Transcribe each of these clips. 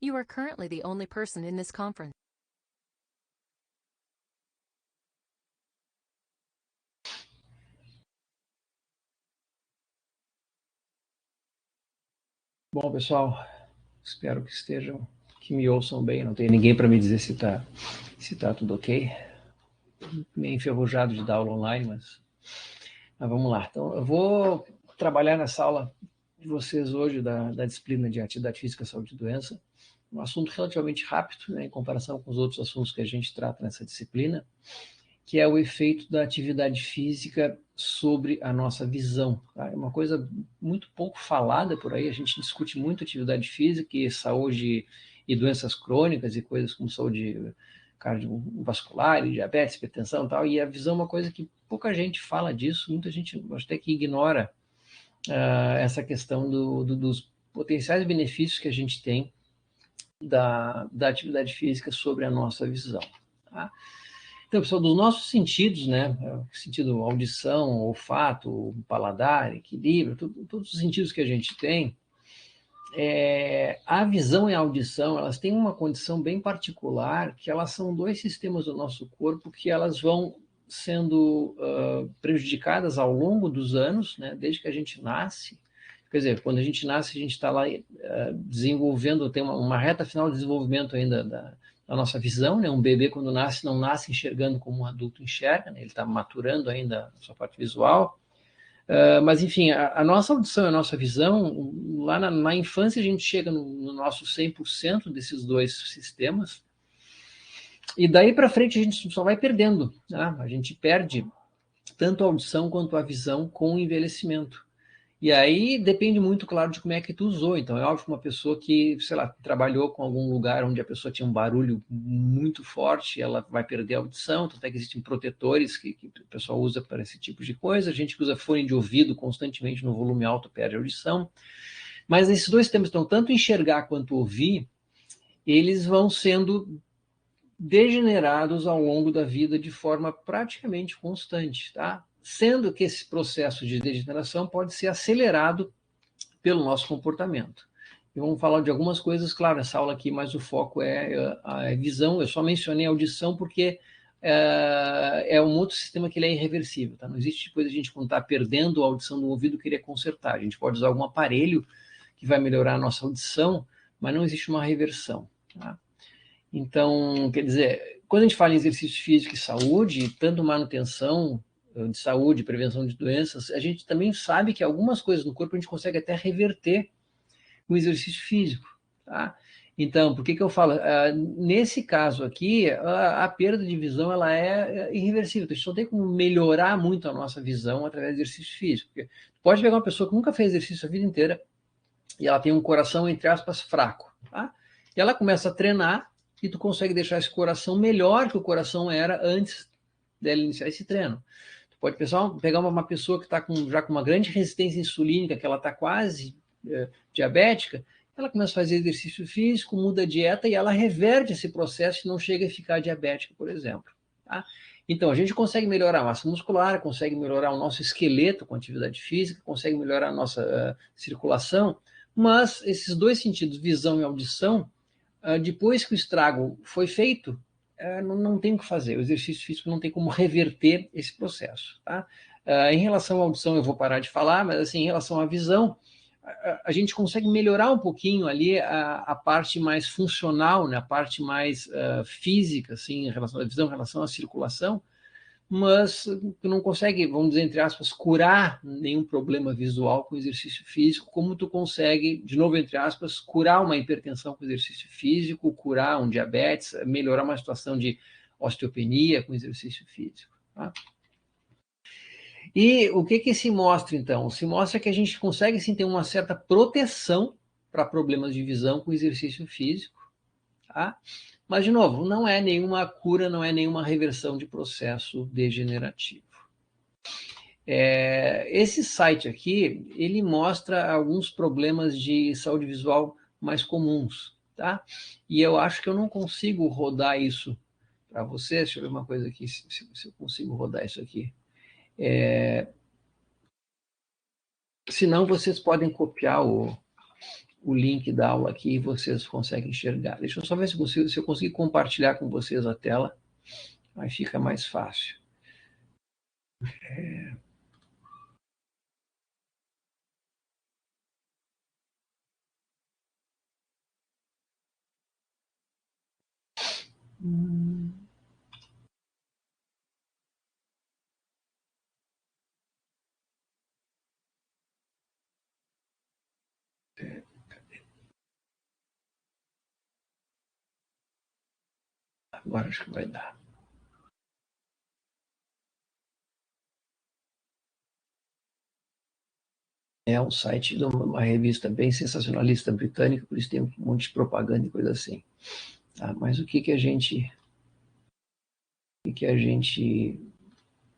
You are currently the only person in this conference. Bom, pessoal, espero que me ouçam bem. Não tem ninguém para me dizer se tá tudo ok. Meio enferrujado de dar aula online, mas vamos lá. Então, eu vou trabalhar nessa aula de vocês hoje da disciplina de Atividade Física, Saúde e Doença. Um assunto relativamente rápido, né, em comparação com os outros assuntos que a gente trata nessa disciplina, que é o efeito da atividade física sobre a nossa visão. Tá? É uma coisa muito pouco falada por aí, a gente discute muito atividade física e saúde e doenças crônicas e coisas como saúde cardiovascular, diabetes, hipertensão e tal, e a visão é uma coisa que pouca gente fala disso, muita gente até que ignora essa questão dos potenciais benefícios que a gente tem da atividade física sobre a nossa visão. Tá? Então, pessoal, dos nossos sentidos, né, sentido audição, olfato, paladar, equilíbrio, todos os sentidos que a gente tem, a visão e a audição, elas têm uma condição bem particular, que elas são dois sistemas do nosso corpo que elas vão sendo prejudicadas ao longo dos anos, né, desde que a gente nasce. Quer dizer, quando a gente nasce, a gente está lá desenvolvendo, tem uma reta final de desenvolvimento ainda da nossa visão, né? Um bebê, quando nasce, não nasce enxergando como um adulto enxerga, né? Ele está maturando ainda a sua parte visual. Mas, enfim, a nossa audição e a nossa visão, lá na infância, a gente chega no nosso 100% desses dois sistemas, e daí para frente a gente só vai perdendo, né? A gente perde tanto a audição quanto a visão com o envelhecimento. E aí depende muito, claro, de como é que tu usou. Então, é óbvio que uma pessoa que, sei lá, trabalhou com algum lugar onde a pessoa tinha um barulho muito forte, ela vai perder a audição, até que existem protetores que o pessoal usa para esse tipo de coisa. A gente que usa fone de ouvido constantemente no volume alto perde a audição. Mas esses dois sistemas, então, tanto enxergar quanto ouvir, eles vão sendo degenerados ao longo da vida de forma praticamente constante, tá? Sendo que esse processo de degeneração pode ser acelerado pelo nosso comportamento. E vamos falar de algumas coisas, claro, essa aula aqui, mas o foco é a visão. Eu só mencionei a audição porque é um outro sistema que ele é irreversível, tá? Não existe coisa a gente, quando está perdendo a audição do ouvido, querer consertar. A gente pode usar algum aparelho que vai melhorar a nossa audição, mas não existe uma reversão, tá? Então, quer dizer, quando a gente fala em exercício físico e saúde, tanto manutenção de saúde, prevenção de doenças, a gente também sabe que algumas coisas no corpo a gente consegue até reverter com exercício físico, tá? Então, por que eu falo? Nesse caso aqui, a perda de visão ela é irreversível. A gente não tem como melhorar muito a nossa visão através de exercício físico. Porque pode pegar uma pessoa que nunca fez exercício a vida inteira e ela tem um coração, entre aspas, fraco, tá? E ela começa a treinar e tu consegue deixar esse coração melhor que o coração era antes dela iniciar esse treino. Tu pode pegar uma pessoa que está já com uma grande resistência insulínica, que ela está quase diabética, ela começa a fazer exercício físico, muda a dieta e ela reverte esse processo e não chega a ficar diabética, por exemplo. Tá? Então, a gente consegue melhorar a massa muscular, consegue melhorar o nosso esqueleto com atividade física, consegue melhorar a nossa circulação, mas esses dois sentidos, visão e audição, depois que o estrago foi feito, não tem o que fazer. O exercício físico não tem como reverter esse processo. Tá? Em relação à audição, eu vou parar de falar, mas assim, em relação à visão, a gente consegue melhorar um pouquinho ali a parte mais funcional, né? A parte mais física, assim, em relação à visão, em relação à circulação, mas tu não consegue, vamos dizer, entre aspas, curar nenhum problema visual com exercício físico, como tu consegue, de novo, entre aspas, curar uma hipertensão com exercício físico, curar um diabetes, melhorar uma situação de osteopenia com exercício físico. Tá? E o que se mostra, então? Se mostra que a gente consegue, sim, ter uma certa proteção para problemas de visão com exercício físico, tá? Mas, de novo, não é nenhuma cura, não é nenhuma reversão de processo degenerativo. Esse site aqui, ele mostra alguns problemas de saúde visual mais comuns, tá? E eu acho que eu não consigo rodar isso para vocês. Deixa eu ver uma coisa aqui, se eu consigo rodar isso aqui. Se não, vocês podem copiar o link da aula aqui e vocês conseguem enxergar. Deixa eu só ver se eu conseguir compartilhar com vocês a tela, aí fica mais fácil. Agora acho que vai dar. É um site de uma revista bem sensacionalista britânica, por isso tem um monte de propaganda e coisa assim. Tá? Mas o que a gente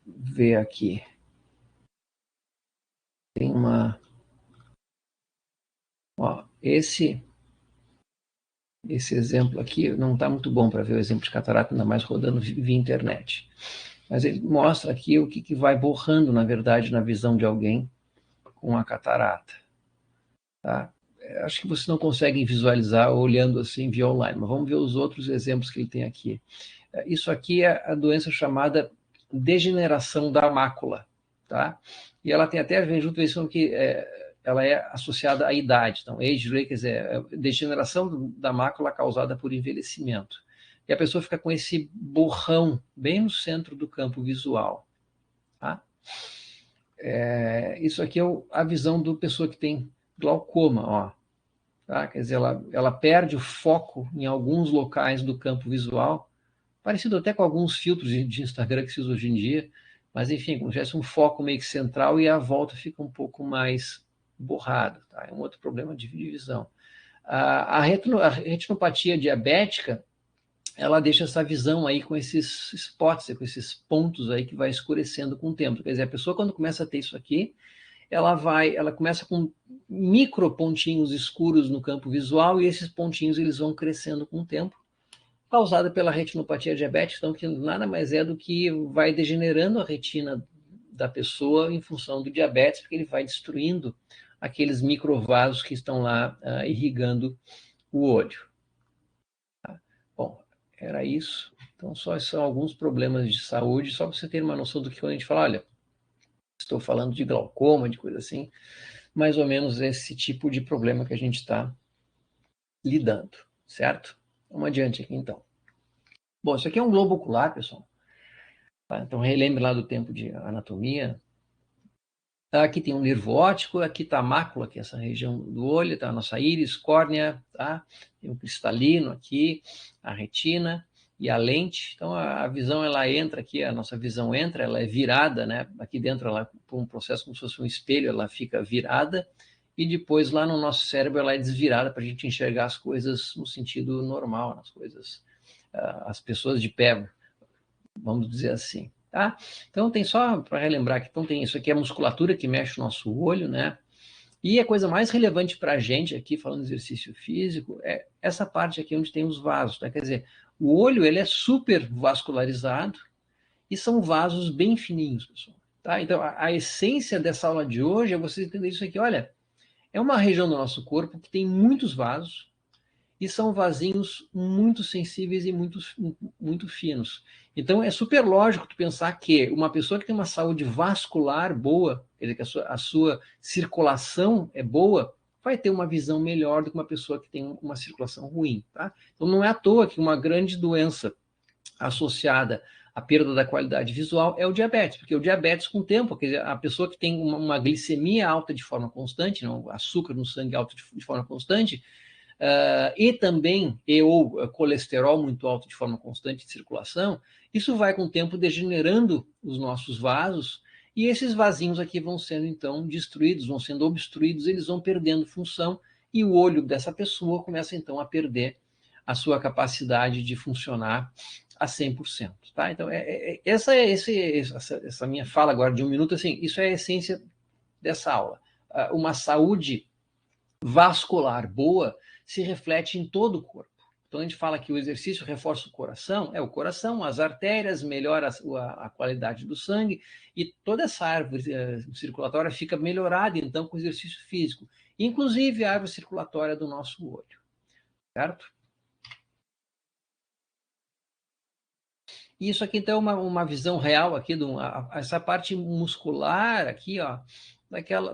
vê aqui? Tem uma... Ó, esse exemplo aqui não está muito bom para ver o exemplo de catarata, ainda mais rodando via internet. Mas ele mostra aqui o que vai borrando, na verdade, na visão de alguém com a catarata. Tá? Acho que vocês não conseguem visualizar olhando assim via online, mas vamos ver os outros exemplos que ele tem aqui. Isso aqui é a doença chamada degeneração da mácula. Tá? E ela tem até, vem junto isso que ela é associada à idade. Então, age, quer dizer, degeneração da mácula causada por envelhecimento. E a pessoa fica com esse borrão bem no centro do campo visual. Tá? Isso aqui é a visão da pessoa que tem glaucoma. Ó. Tá? Quer dizer, ela perde o foco em alguns locais do campo visual, parecido até com alguns filtros de Instagram que se usa hoje em dia, mas enfim, como se tivesse um foco meio que central e a volta fica um pouco mais borrada. Tá? É um outro problema de visão. A retinopatia diabética, ela deixa essa visão aí com esses spots, com esses pontos aí que vai escurecendo com o tempo. Quer dizer, a pessoa quando começa a ter isso aqui, ela começa com micro pontinhos escuros no campo visual e esses pontinhos eles vão crescendo com o tempo, causada pela retinopatia diabética, então que nada mais é do que vai degenerando a retina da pessoa em função do diabetes, porque ele vai destruindo aqueles microvasos que estão lá irrigando o olho. Tá? Bom, era isso. Então, só são alguns problemas de saúde, só para você ter uma noção do que quando a gente fala, olha, estou falando de glaucoma, de coisa assim, mais ou menos esse tipo de problema que a gente está lidando, certo? Vamos adiante aqui, então. Bom, isso aqui é um globo ocular, pessoal. Tá? Então, relembre lá do tempo de anatomia. Aqui tem um nervo óptico, aqui está a mácula, que é essa região do olho, está a nossa íris, córnea, tá? Tem um cristalino aqui, a retina e a lente. Então, a visão, ela entra aqui, a nossa visão entra, ela é virada, né? Aqui dentro, ela, por um processo como se fosse um espelho, ela fica virada, e depois lá no nosso cérebro ela é desvirada para a gente enxergar as coisas no sentido normal, as coisas, as pessoas de pé, vamos dizer assim. Tá? Então, tem só para relembrar que então, tem isso aqui, é a musculatura que mexe o nosso olho, né? E a coisa mais relevante para a gente aqui, falando de exercício físico, é essa parte aqui onde tem os vasos. Tá? Quer dizer, o olho ele é super vascularizado e são vasos bem fininhos, pessoal. Tá? Então, a essência dessa aula de hoje é você entender isso aqui. Olha, é uma região do nosso corpo que tem muitos vasos, e são vasinhos muito sensíveis e muito finos. Então, é super lógico tu pensar que uma pessoa que tem uma saúde vascular boa, quer dizer, que a sua circulação é boa, vai ter uma visão melhor do que uma pessoa que tem uma circulação ruim. Tá? Então, não é à toa que uma grande doença associada à perda da qualidade visual é o diabetes, porque o diabetes, com o tempo, quer dizer, a pessoa que tem uma glicemia alta de forma constante, não, açúcar no sangue alto de forma constante, e também ou colesterol muito alto de forma constante de circulação, isso vai com o tempo degenerando os nossos vasos e esses vasinhos aqui vão sendo então destruídos, vão sendo obstruídos, eles vão perdendo função e o olho dessa pessoa começa então a perder a sua capacidade de funcionar a 100%. Tá? Então, essa minha fala agora de 1 minuto, assim, isso é a essência dessa aula. Uma saúde vascular boa se reflete em todo o corpo. Então, a gente fala que o exercício reforça o coração, as artérias, melhora a qualidade do sangue, e toda essa árvore circulatória fica melhorada, então, com o exercício físico, inclusive a árvore circulatória do nosso olho, certo? Isso aqui, então, é uma visão real aqui, essa parte muscular aqui, ó,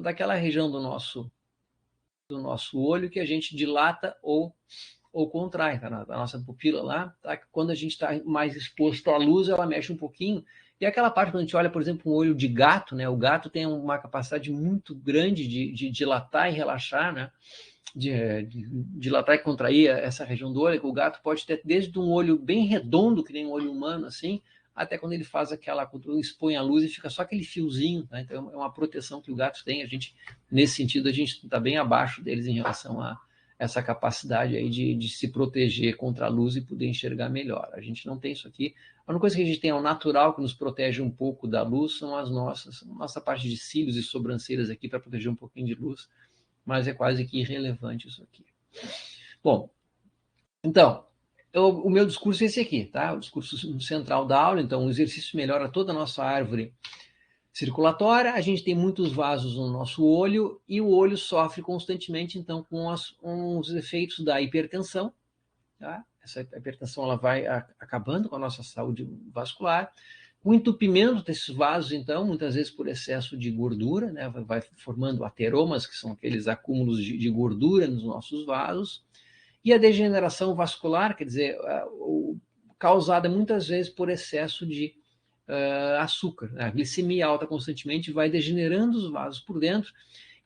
daquela região do nosso olho que a gente dilata ou contrai, tá? Na nossa pupila lá, tá? Quando a gente está mais exposto à luz, ela mexe um pouquinho. E aquela parte, quando a gente olha, por exemplo, um olho de gato, né? O gato tem uma capacidade muito grande de dilatar e relaxar, né? De dilatar e contrair essa região do olho, que o gato pode ter desde um olho bem redondo, que nem um olho humano, assim, até quando ele faz quando expõe a luz e fica só aquele fiozinho, tá? Então é uma proteção que o gato tem. Nesse sentido, a gente está bem abaixo deles em relação a essa capacidade aí de se proteger contra a luz e poder enxergar melhor. A gente não tem isso aqui. A única coisa que a gente tem ao natural que nos protege um pouco da luz são nossa parte de cílios e sobrancelhas aqui para proteger um pouquinho de luz, mas é quase que irrelevante isso aqui. Bom, então, o meu discurso é esse aqui, tá? O discurso central da aula. Então, o exercício melhora toda a nossa árvore circulatória, a gente tem muitos vasos no nosso olho, e o olho sofre constantemente, então, com os efeitos da hipertensão, tá? Essa hipertensão ela vai acabando com a nossa saúde vascular. O entupimento desses vasos, então, muitas vezes por excesso de gordura, né? Vai formando ateromas, que são aqueles acúmulos de gordura nos nossos vasos. E a degeneração vascular, quer dizer, causada muitas vezes por excesso de açúcar. A glicemia alta constantemente vai degenerando os vasos por dentro,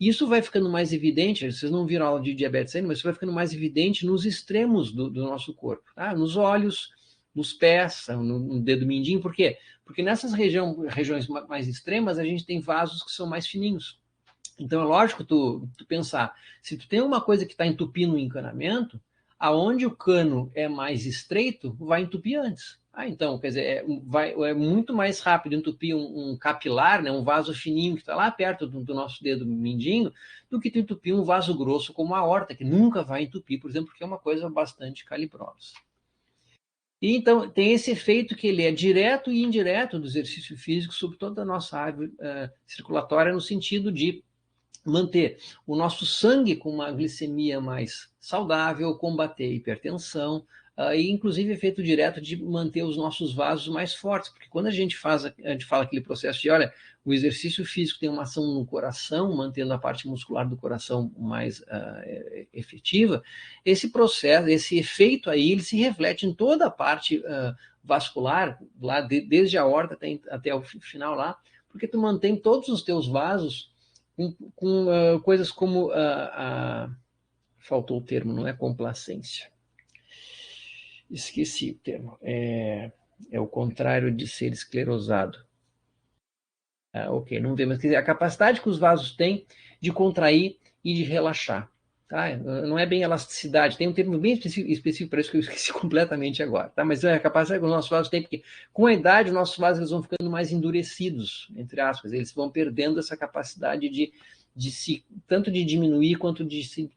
e isso vai ficando mais evidente. Vocês não viram aula de diabetes ainda, mas isso vai ficando mais evidente nos extremos do nosso corpo, tá? Nos olhos, nos pés, no dedo mindinho. Por quê? Porque nessas regiões mais extremas, a gente tem vasos que são mais fininhos. Então é lógico tu pensar, se tu tem uma coisa que está entupindo o encanamento, aonde o cano é mais estreito, vai entupir antes. Então, quer dizer, é muito mais rápido entupir um capilar, né, um vaso fininho que está lá perto do nosso dedo mindinho, do que tu entupir um vaso grosso como a aorta, que nunca vai entupir, por exemplo, porque é uma coisa bastante calibrosa. E então tem esse efeito que ele é direto e indireto do exercício físico sobre toda a nossa árvore circulatória, no sentido de manter o nosso sangue com uma glicemia mais saudável, combater a hipertensão, e inclusive efeito direto de manter os nossos vasos mais fortes, porque quando a gente fala aquele processo de, olha, o exercício físico tem uma ação no coração, mantendo a parte muscular do coração mais efetiva, esse processo, esse efeito aí, ele se reflete em toda a parte vascular, lá desde a aorta até o final lá, porque tu mantém todos os teus vasos com coisas como faltou o termo, não é complacência. Esqueci o termo. É o contrário de ser esclerosado. Ok, não vê, mas quer dizer, a capacidade que os vasos têm de contrair e de relaxar. Tá? Não é bem elasticidade, tem um termo bem específico para isso que eu esqueci completamente agora. Tá? Mas é a capacidade que os nossos vasos têm, porque com a idade os nossos vasos eles vão ficando mais endurecidos, entre aspas, eles vão perdendo essa capacidade tanto de diminuir quanto de se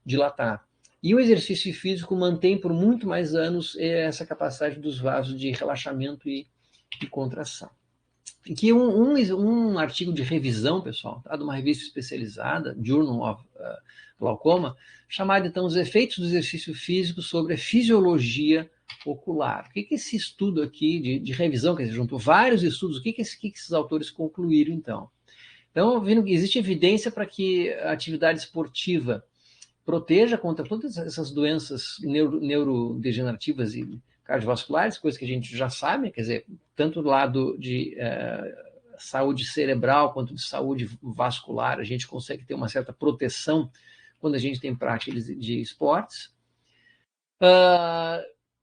dilatar. E o exercício físico mantém por muito mais anos essa capacidade dos vasos de relaxamento e contração. Aqui um artigo de revisão, pessoal, tá? De uma revista especializada, Journal of Glaucoma, chamado, então, Os Efeitos do Exercício Físico sobre a Fisiologia Ocular. O que esse estudo aqui de revisão, que juntou vários estudos, o que esses autores concluíram, então? Então, vendo que existe evidência para que a atividade esportiva proteja contra todas essas doenças neurodegenerativas e cardiovasculares, coisas que a gente já sabe, quer dizer, tanto do lado de saúde cerebral quanto de saúde vascular, a gente consegue ter uma certa proteção quando a gente tem práticas de esportes.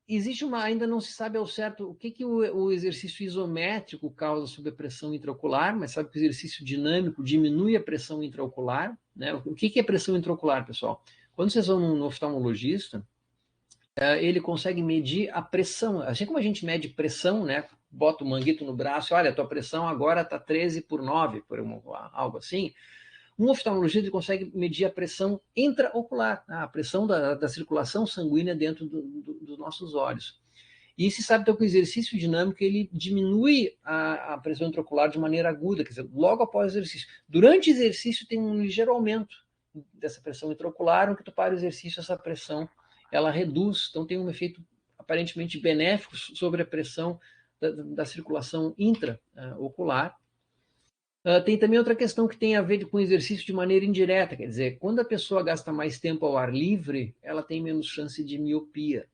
Existe ainda não se sabe ao certo o que o exercício isométrico causa sobre a pressão intraocular, mas sabe que o exercício dinâmico diminui a pressão intraocular, né? O que é pressão intraocular, pessoal? Quando vocês vão no oftalmologista, ele consegue medir a pressão, assim como a gente mede pressão, né? Bota o manguito no braço, olha, a tua pressão agora está 13/9, algo assim. Um oftalmologista ele consegue medir a pressão intraocular, a pressão da circulação sanguínea dentro dos nossos olhos. E se sabe então que o exercício dinâmico ele diminui a pressão intraocular de maneira aguda, quer dizer, logo após o exercício. Durante o exercício tem um ligeiro aumento dessa pressão intraocular, no que tu para o exercício essa pressão ela reduz, então tem um efeito aparentemente benéfico sobre a pressão da circulação intraocular. Tem também outra questão que tem a ver com exercício de maneira indireta, quer dizer, quando a pessoa gasta mais tempo ao ar livre, ela tem menos chance de miopia.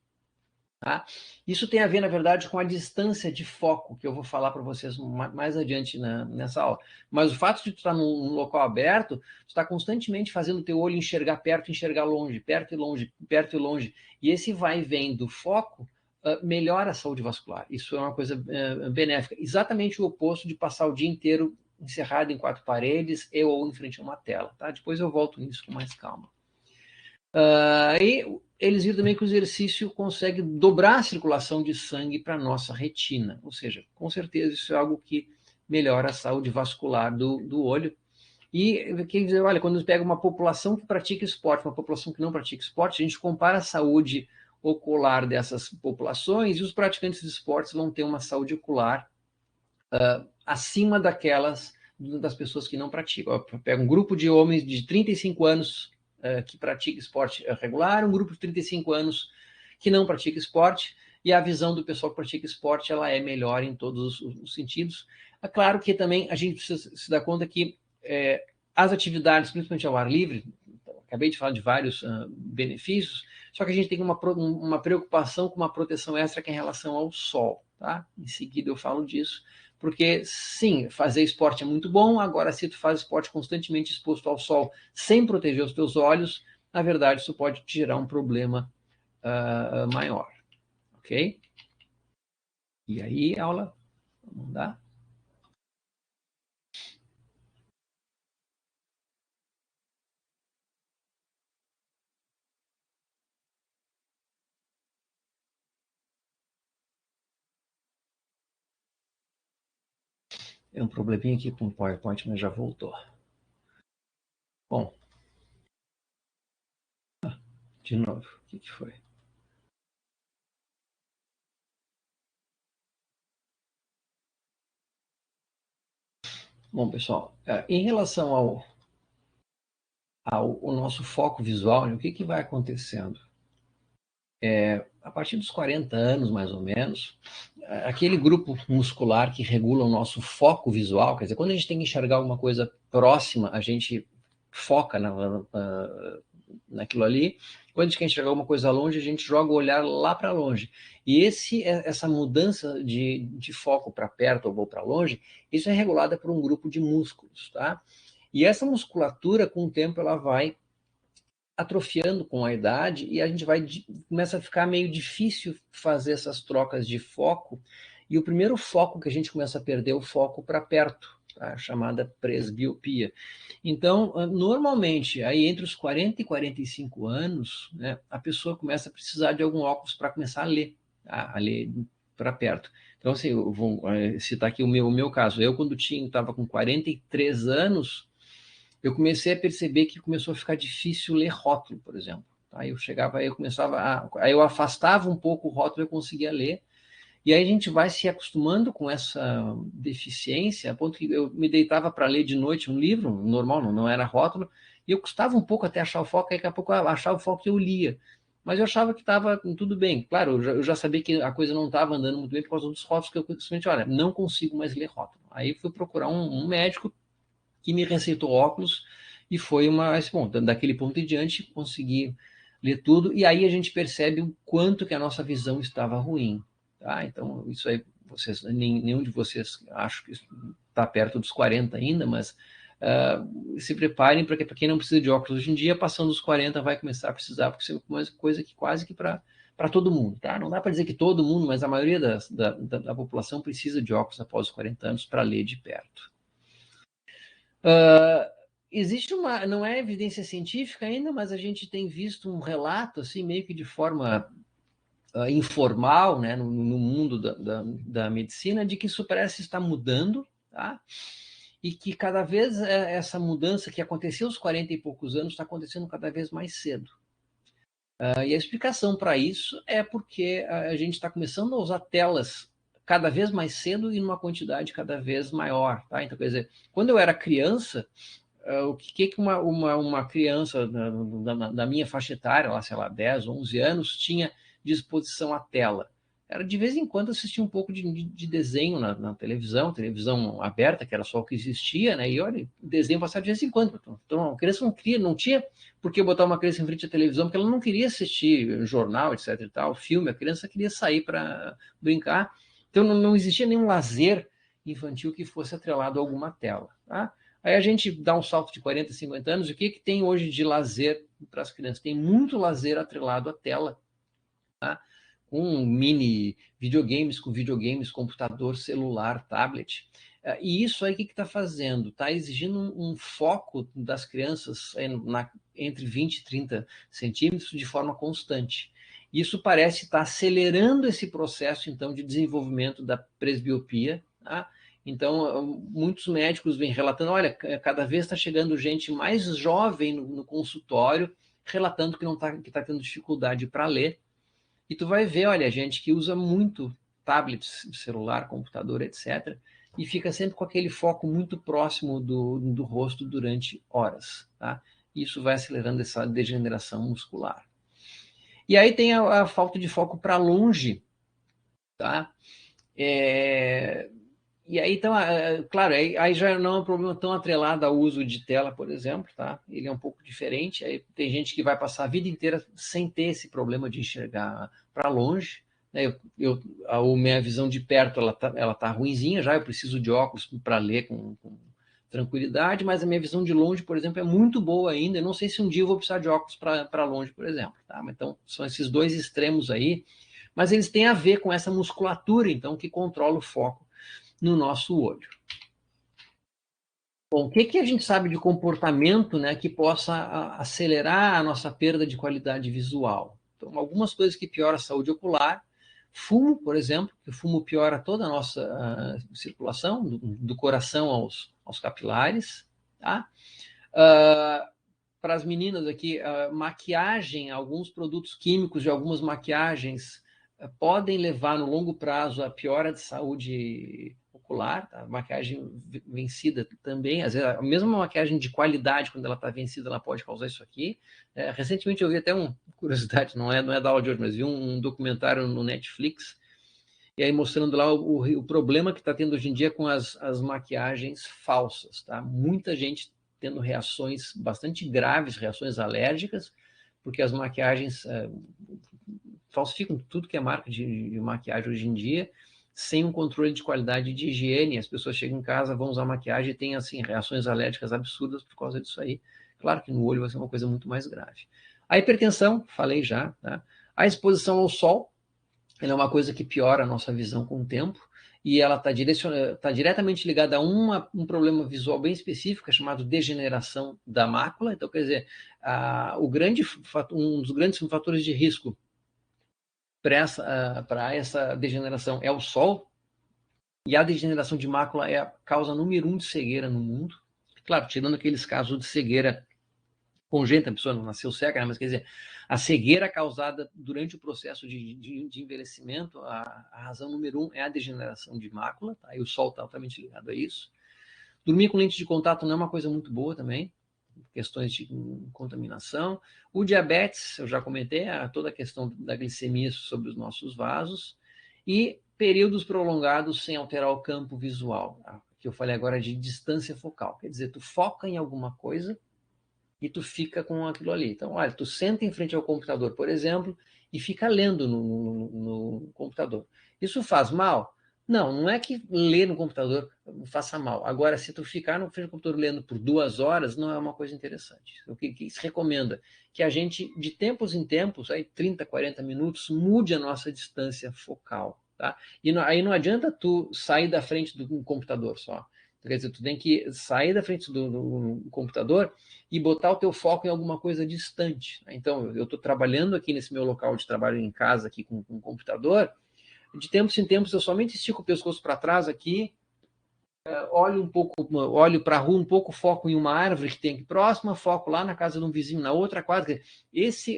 Tá? Isso tem a ver, na verdade, com a distância de foco, que eu vou falar para vocês mais adiante nessa aula. Mas o fato de tu estar num local aberto, tu está constantemente fazendo o teu olho enxergar perto, enxergar longe, perto e longe, perto e longe. E esse vai e vem do foco melhora a saúde vascular. Isso é uma coisa benéfica. Exatamente o oposto de passar o dia inteiro encerrado em quatro paredes ou em frente a uma tela. Tá? Depois eu volto nisso com mais calma. E eles viram também que o exercício consegue dobrar a circulação de sangue para a nossa retina, ou seja, com certeza isso é algo que melhora a saúde vascular do olho. E quer dizer, olha, quando pega uma população que pratica esporte, uma população que não pratica esporte, a gente compara a saúde ocular dessas populações e os praticantes de esportes vão ter uma saúde ocular acima daquelas das pessoas que não praticam. Pega um grupo de homens de 35 anos que pratica esporte regular, um grupo de 35 anos que não pratica esporte, e a visão do pessoal que pratica esporte ela é melhor em todos os sentidos. É claro que também a gente precisa se dar conta que as atividades, principalmente ao ar livre, acabei de falar de vários benefícios, só que a gente tem uma preocupação com uma proteção extra que é em relação ao sol. Tá? Em seguida eu falo disso, porque sim, fazer esporte é muito bom, agora se tu faz esporte constantemente exposto ao sol sem proteger os teus olhos, na verdade isso pode te gerar um problema maior, ok? E aí, aula, vamos dar? Tem um probleminha aqui com o PowerPoint, mas já voltou. Bom, de novo, o que foi? Bom, pessoal, em relação ao nosso foco visual, o que vai acontecendo? A partir dos 40 anos, mais ou menos, aquele grupo muscular que regula o nosso foco visual, quer dizer, quando a gente tem que enxergar alguma coisa próxima, a gente foca naquilo ali. Quando a gente quer enxergar alguma coisa longe, a gente joga o olhar lá para longe. E essa mudança de foco para perto ou para longe, isso é regulada por um grupo de músculos, tá? E essa musculatura, com o tempo, ela vai atrofiando com a idade e a gente começa a ficar meio difícil fazer essas trocas de foco. E o primeiro foco que a gente começa a perder é o foco para perto, a chamada presbiopia. Então, normalmente, aí entre os 40 e 45 anos, né, a pessoa começa a precisar de algum óculos para começar a ler para perto. Então, assim, eu vou citar aqui o meu caso. Eu, quando estava com 43 anos, eu comecei a perceber que começou a ficar difícil ler rótulo, por exemplo. Aí eu chegava, aí eu começava aí eu afastava um pouco o rótulo e eu conseguia ler. E aí a gente vai se acostumando com essa deficiência, a ponto que eu me deitava para ler de noite um livro, normal, não era rótulo, e eu custava um pouco até achar o foco, aí daqui a pouco eu achava o foco e eu lia. Mas eu achava que estava tudo bem. Claro, eu já sabia que a coisa não estava andando muito bem por causa dos rótulos, que eu simplesmente, olha, não consigo mais ler rótulo. Aí fui procurar um médico que me receitou óculos e foi bom, daquele ponto em diante consegui ler tudo e aí a gente percebe o quanto que a nossa visão estava ruim, tá? Então isso aí nenhum de vocês acho que está perto dos 40 ainda, mas se preparem para quem não precisa de óculos hoje em dia, passando os 40 vai começar a precisar, porque isso é uma coisa que quase que para todo mundo, tá? Não dá para dizer que todo mundo, mas a maioria da população precisa de óculos após os 40 anos para ler de perto. Existe não é evidência científica ainda, mas a gente tem visto um relato, assim, meio que de forma informal, né, no mundo da medicina, de que isso parece estar mudando, tá? e que cada vez essa mudança que aconteceu aos 40 e poucos anos está acontecendo cada vez mais cedo. E a explicação para isso é porque a gente está começando a usar telas cada vez mais cedo e numa quantidade cada vez maior. Tá? Então, quer dizer, quando eu era criança, o que uma criança da minha faixa etária, lá, sei lá, 10, 11 anos, tinha de exposição à tela? Era de vez em quando assistir um pouco de desenho na televisão aberta, que era só o que existia, né? E olha, desenho passava de vez em quando. Então, a criança não tinha por que botar uma criança em frente à televisão, porque ela não queria assistir jornal, etc. e tal, filme, a criança queria sair para brincar. Então, não existia nenhum lazer infantil que fosse atrelado a alguma tela, tá? Aí a gente dá um salto de 40, 50 anos, o que tem hoje de lazer para as crianças? Tem muito lazer atrelado à tela, tá? Com mini videogames, computador, celular, tablet. E isso aí o que está fazendo? Está exigindo um foco das crianças entre 20 e 30 centímetros de forma constante. Isso parece estar acelerando esse processo, então, de desenvolvimento da presbiopia, tá? Então, muitos médicos vêm relatando, olha, cada vez está chegando gente mais jovem no consultório, relatando que está tendo dificuldade para ler. E tu vai ver, olha, gente que usa muito tablets, celular, computador, etc., e fica sempre com aquele foco muito próximo do rosto durante horas, tá? Isso vai acelerando essa degeneração muscular. E aí tem a falta de foco para longe, tá? E aí, então, claro, aí já não é um problema tão atrelado ao uso de tela, por exemplo, tá? Ele é um pouco diferente. Aí tem gente que vai passar a vida inteira sem ter esse problema de enxergar para longe, né? A minha visão de perto, ela tá ruinzinha já, eu preciso de óculos para ler com tranquilidade, mas a minha visão de longe, por exemplo, é muito boa ainda. Eu não sei se um dia eu vou precisar de óculos para longe, por exemplo, tá? Então, são esses dois extremos aí, mas eles têm a ver com essa musculatura, então, que controla o foco no nosso olho. Bom, o que a gente sabe de comportamento, né, que possa acelerar a nossa perda de qualidade visual? Então, algumas coisas que pioram a saúde ocular. Fumo, por exemplo, que o fumo piora toda a nossa circulação, do coração aos capilares. Tá? Para as meninas aqui, maquiagem, alguns produtos químicos de algumas maquiagens podem levar no longo prazo a piora de saúde ocular, tá? Maquiagem vencida também, às vezes a mesma maquiagem de qualidade, quando ela está vencida, ela pode causar isso aqui. Recentemente eu vi até curiosidade, não é da aula de hoje, mas vi um documentário no Netflix, e aí mostrando lá o problema que está tendo hoje em dia com as maquiagens falsas, tá? Muita gente tendo reações bastante graves, reações alérgicas, porque as maquiagens falsificam tudo que é marca de maquiagem hoje em dia, sem um controle de qualidade de higiene. As pessoas chegam em casa, vão usar maquiagem e têm assim, reações alérgicas absurdas por causa disso aí. Claro que no olho vai ser uma coisa muito mais grave. A hipertensão, falei já, tá? A exposição ao sol, ela é uma coisa que piora a nossa visão com o tempo, e ela está diretamente ligada a um problema visual bem específico, chamado degeneração da mácula. Então, quer dizer, um dos grandes fatores de risco para essa degeneração é o sol, e a degeneração de mácula é a causa número 1 de cegueira no mundo. Claro, tirando aqueles casos de cegueira congênita, a pessoa não nasceu cega, né? Mas quer dizer, a cegueira causada durante o processo de envelhecimento, a razão número 1 é a degeneração de mácula, tá? E o sol está altamente ligado a isso. Dormir com lente de contato não é uma coisa muito boa também, questões de contaminação. O diabetes, eu já comentei, toda a questão da glicemia sobre os nossos vasos. E períodos prolongados sem alterar o campo visual, tá? Que eu falei agora de distância focal. Quer dizer, tu foca em alguma coisa e tu fica com aquilo ali. Então, olha, tu senta em frente ao computador, por exemplo, e fica lendo no computador. Isso faz mal? Não é que ler no computador faça mal. Agora, se tu ficar no frente do computador lendo por 2 horas, não é uma coisa interessante. O que se recomenda? Que a gente, de tempos em tempos, aí 30, 40 minutos, mude a nossa distância focal. Tá? E aí não adianta tu sair da frente do computador só. Quer dizer, tu tem que sair da frente do computador e botar o teu foco em alguma coisa distante. Então, eu estou trabalhando aqui nesse meu local de trabalho em casa, aqui com o computador, de tempos em tempos eu somente estico o pescoço para trás aqui olho para a rua um pouco, foco em uma árvore que tem aqui próxima, foco lá na casa de um vizinho, na outra quadra.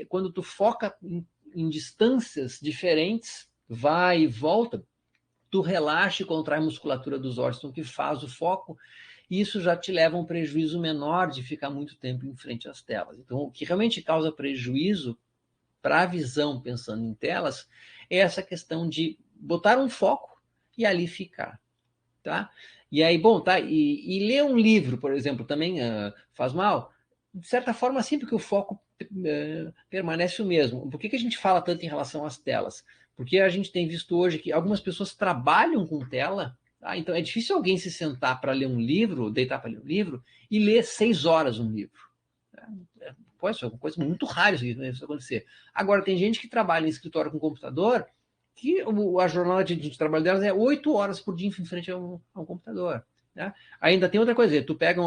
Quando tu foca em distâncias diferentes, vai e volta, tu relaxa e contrai a musculatura dos olhos, então que faz o foco, e isso já te leva a um prejuízo menor de ficar muito tempo em frente às telas. Então, o que realmente causa prejuízo para a visão, pensando em telas, é essa questão de botar um foco e ali ficar, tá? E aí, bom, tá, e ler um livro, por exemplo, também faz mal? De certa forma, sim, porque o foco permanece o mesmo. Por que a gente fala tanto em relação às telas? Porque a gente tem visto hoje que algumas pessoas trabalham com tela, tá? Então é difícil alguém se sentar para ler um livro, deitar para ler um livro, e ler 6 horas um livro. Pode ser uma coisa muito rara isso acontecer. Agora, tem gente que trabalha em escritório com computador, que a jornada de trabalho delas é 8 horas por dia em frente a um computador. Né? Ainda tem outra coisa, tu pega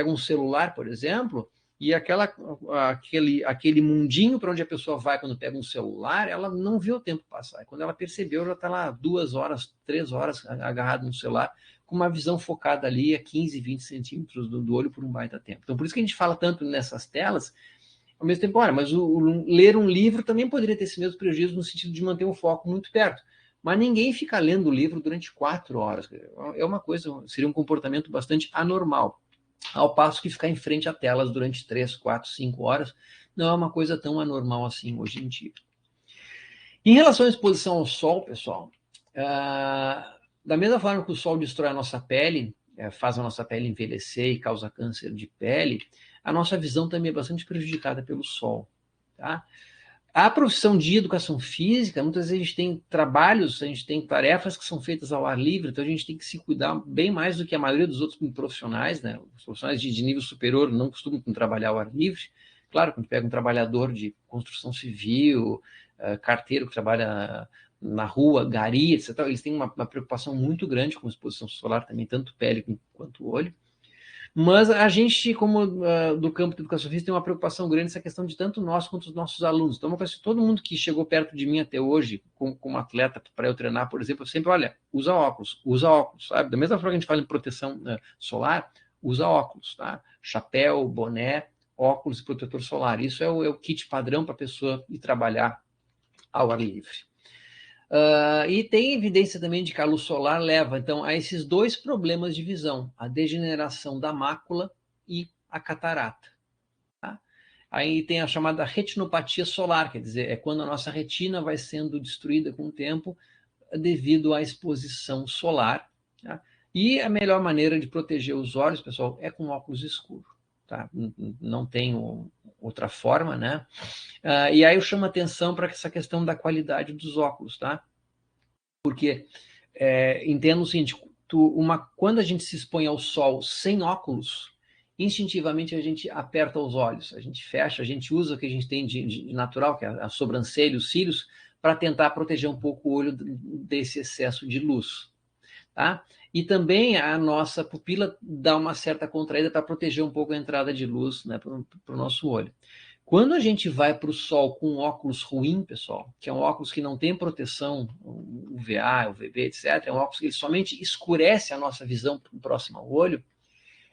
um celular, por exemplo, e aquele mundinho para onde a pessoa vai quando pega um celular, ela não vê o tempo passar. E quando ela percebeu, já está lá 2 horas, 3 horas agarrado no celular, com uma visão focada ali a 15, 20 centímetros do olho por um baita tempo. Então, por isso que a gente fala tanto nessas telas, ao mesmo tempo, olha, mas ler um livro também poderia ter esse mesmo prejuízo no sentido de manter o foco muito perto. Mas ninguém fica lendo o livro durante 4 horas. É uma coisa, seria um comportamento bastante anormal. Ao passo que ficar em frente a telas durante 3, 4, 5 horas não é uma coisa tão anormal assim hoje em dia. Em relação à exposição ao sol, pessoal, da mesma forma que o sol destrói a nossa pele, faz a nossa pele envelhecer e causa câncer de pele, a nossa visão também é bastante prejudicada pelo sol. Tá? A profissão de educação física, muitas vezes a gente tem trabalhos, a gente tem tarefas que são feitas ao ar livre, então a gente tem que se cuidar bem mais do que a maioria dos outros profissionais, né? Os profissionais de nível superior não costumam trabalhar ao ar livre. Claro, quando pega um trabalhador de construção civil, carteiro que trabalha na rua, gari, etc., eles têm uma preocupação muito grande com a exposição solar também, tanto pele quanto olho. Mas a gente, como do campo da educação física, tem uma preocupação grande nessa questão de tanto nós quanto os nossos alunos. Então, todo mundo que chegou perto de mim até hoje, como atleta, para eu treinar, por exemplo, eu sempre, olha, usa óculos, sabe? Da mesma forma que a gente fala em proteção solar, usa óculos, tá? Chapéu, boné, óculos e protetor solar. Isso é o kit padrão para a pessoa ir trabalhar ao ar livre. E tem evidência também de que a luz solar leva, então, a esses 2 problemas de visão, a degeneração da mácula e a catarata. Tá? Aí tem a chamada retinopatia solar, quer dizer, é quando a nossa retina vai sendo destruída com o tempo devido à exposição solar. Tá? E a melhor maneira de proteger os olhos, pessoal, é com óculos escuros. Tá? Não tem outra forma, né? E aí eu chamo a atenção para essa questão da qualidade dos óculos, tá? Porque entendo o seguinte, quando a gente se expõe ao sol sem óculos, instintivamente a gente aperta os olhos, a gente fecha, a gente usa o que a gente tem de natural, que é a sobrancelha, os cílios, para tentar proteger um pouco o olho desse excesso de luz. Tá? E também a nossa pupila dá uma certa contraída para proteger um pouco a entrada de luz, né, para o nosso olho. Quando a gente vai para o sol com um óculos ruim, pessoal, que é um óculos que não tem proteção, UVA, UVB, etc., é um óculos que ele somente escurece a nossa visão próxima ao olho,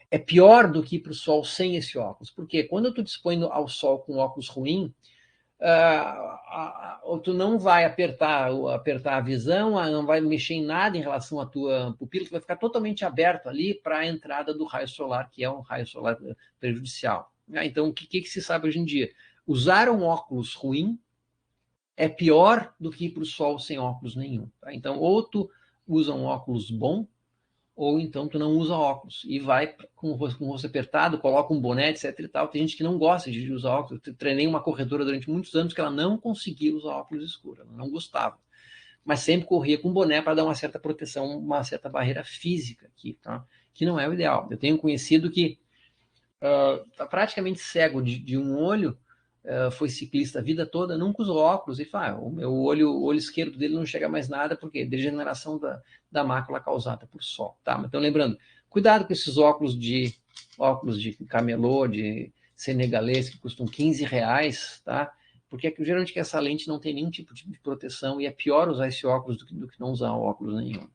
é pior do que ir para o sol sem esse óculos. Porque quando tu te expõe ao sol com um óculos ruim, tu não vai apertar a visão, não vai mexer em nada em relação à tua pupila, tu vai ficar totalmente aberto ali para a entrada do raio solar, que é um raio solar prejudicial. Então, o que se sabe hoje em dia? Usar um óculos ruim é pior do que ir para o sol sem óculos nenhum. Tá? Então, ou tu usa um óculos bom, ou então tu não usa óculos e vai com o rosto apertado, coloca um boné, etc e tal. Tem gente que não gosta de usar óculos. Eu treinei uma corredora durante muitos anos que ela não conseguia usar óculos escuros, ela não gostava. Mas sempre corria com boné para dar uma certa proteção, uma certa barreira física aqui, tá? Que não é o ideal. Eu tenho conhecido que está praticamente cego de um olho, foi ciclista a vida toda, nunca usou óculos, e fala, o meu olho esquerdo dele não chega mais nada, porque degeneração da mácula causada por sol, tá? Então, lembrando, cuidado com esses óculos de camelô, de senegalês, que custam R$ 15, tá? Porque geralmente essa lente não tem nenhum tipo de proteção, e é pior usar esse óculos do que não usar óculos nenhum.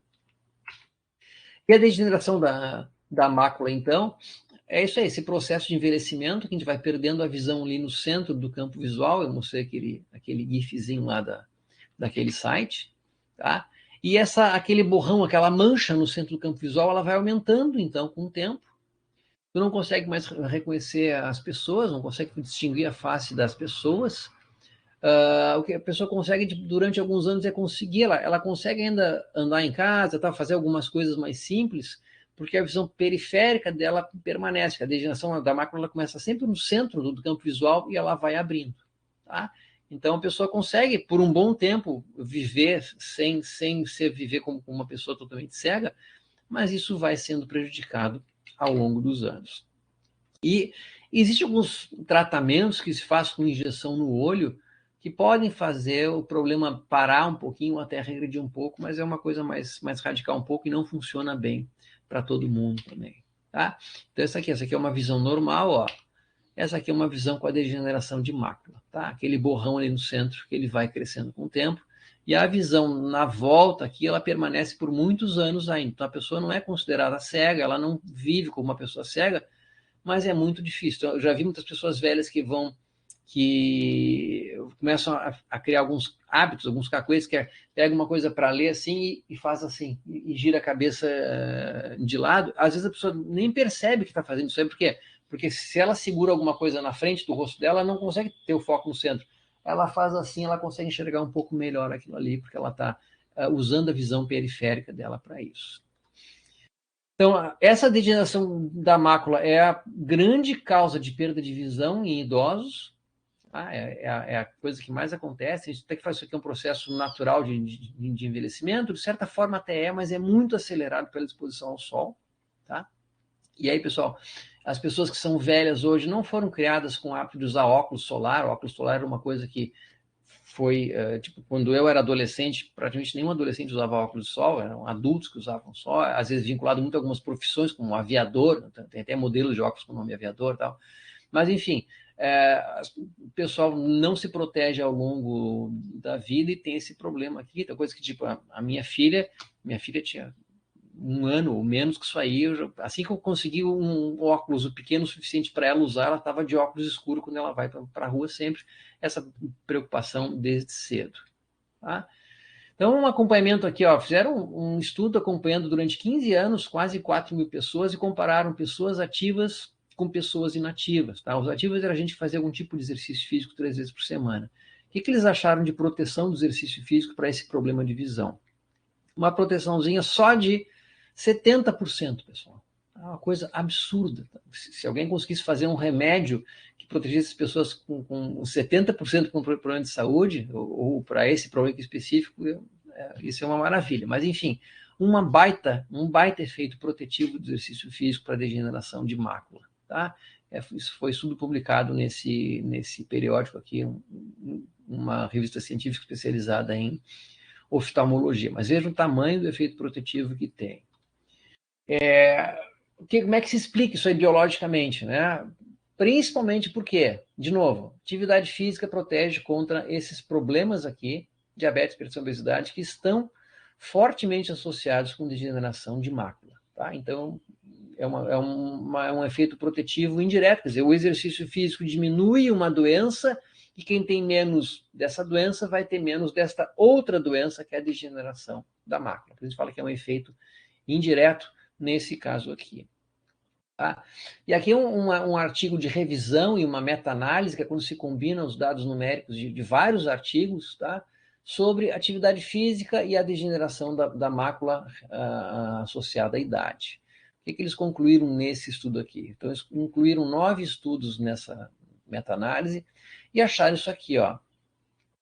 E a degeneração da mácula, então, é isso aí, esse processo de envelhecimento que a gente vai perdendo a visão ali no centro do campo visual. Eu mostrei aquele gifzinho lá daquele site, tá? E aquele borrão, aquela mancha no centro do campo visual, ela vai aumentando, então, com o tempo. Tu não consegue mais reconhecer as pessoas, não consegue distinguir a face das pessoas. O que a pessoa consegue durante alguns anos é conseguir, ela consegue ainda andar em casa, tá, fazer algumas coisas mais simples, porque a visão periférica dela permanece. A degeneração da mácula ela começa sempre no centro do campo visual e ela vai abrindo. Tá? Então a pessoa consegue, por um bom tempo, viver sem viver como uma pessoa totalmente cega, mas isso vai sendo prejudicado ao longo dos anos. E existem alguns tratamentos que se fazem com injeção no olho que podem fazer o problema parar um pouquinho, até regredir um pouco, mas é uma coisa mais radical um pouco e não funciona bem para todo mundo também. Tá? Então, essa aqui é uma visão normal, ó. Essa aqui é uma visão com a degeneração de mácula, tá? Aquele borrão ali no centro que ele vai crescendo com o tempo. E a visão na volta aqui, ela permanece por muitos anos ainda. Então, a pessoa não é considerada cega, ela não vive como uma pessoa cega, mas é muito difícil. Então, eu já vi muitas pessoas velhas que começam a criar alguns hábitos, alguns cacuetes, que pega uma coisa para ler assim e faz assim, e gira a cabeça de lado. Às vezes a pessoa nem percebe que está fazendo isso aí, por quê? Porque se ela segura alguma coisa na frente do rosto dela, ela não consegue ter o foco no centro. Ela faz assim, ela consegue enxergar um pouco melhor aquilo ali, porque ela está usando a visão periférica dela para isso. Então, essa degeneração da mácula é a grande causa de perda de visão em idosos. Tá? É a coisa que mais acontece. A gente tem que fazer isso aqui um processo natural de envelhecimento. De certa forma até é, mas é muito acelerado pela exposição ao sol. Tá? E aí, pessoal, as pessoas que são velhas hoje não foram criadas com o hábito de usar óculos solar. O óculos solar era uma coisa que foi, tipo, quando eu era adolescente, praticamente nenhum adolescente usava óculos de sol, eram adultos que usavam só, às vezes vinculado muito a algumas profissões, como aviador, tem até modelos de óculos com o nome aviador e tal. Mas, enfim, o pessoal não se protege ao longo da vida e tem esse problema aqui. Tem coisa que, tipo, a minha filha tinha um ano ou menos que isso aí, assim que eu consegui um óculos pequeno o suficiente para ela usar, ela estava de óculos escuro quando ela vai para a rua sempre, essa preocupação desde cedo. Tá? Então, um acompanhamento aqui, ó, fizeram um estudo acompanhando durante 15 anos quase 4.000 pessoas e compararam pessoas ativas com pessoas inativas. Tá? Os ativos era a gente que fazia algum tipo de exercício físico 3 vezes por semana. O que eles acharam de proteção do exercício físico para esse problema de visão? Uma proteçãozinha só de 70%, pessoal. É uma coisa absurda. Se alguém conseguisse fazer um remédio que protegesse as pessoas com 70% com problema de saúde, ou para esse problema específico, isso é uma maravilha. Mas, enfim, um baita efeito protetivo do exercício físico para degeneração de mácula. Tá? Isso foi estudo publicado nesse periódico aqui, uma revista científica especializada em oftalmologia. Mas veja o tamanho do efeito protetivo que tem. Como é que se explica isso ideologicamente, né? Principalmente porque, de novo, atividade física protege contra esses problemas aqui, diabetes, hipertensão, obesidade, que estão fortemente associados com degeneração de mácula. Tá? Então, é um efeito protetivo indireto, quer dizer, o exercício físico diminui uma doença e quem tem menos dessa doença vai ter menos desta outra doença, que é a degeneração da mácula. Por isso fala que é um efeito indireto nesse caso aqui. Tá? E aqui um artigo de revisão e uma meta-análise, que é quando se combinam os dados numéricos de vários artigos, tá? Sobre atividade física e a degeneração da mácula associada à idade. O que eles concluíram nesse estudo aqui? Então, eles incluíram 9 estudos nessa meta-análise e acharam isso aqui, ó.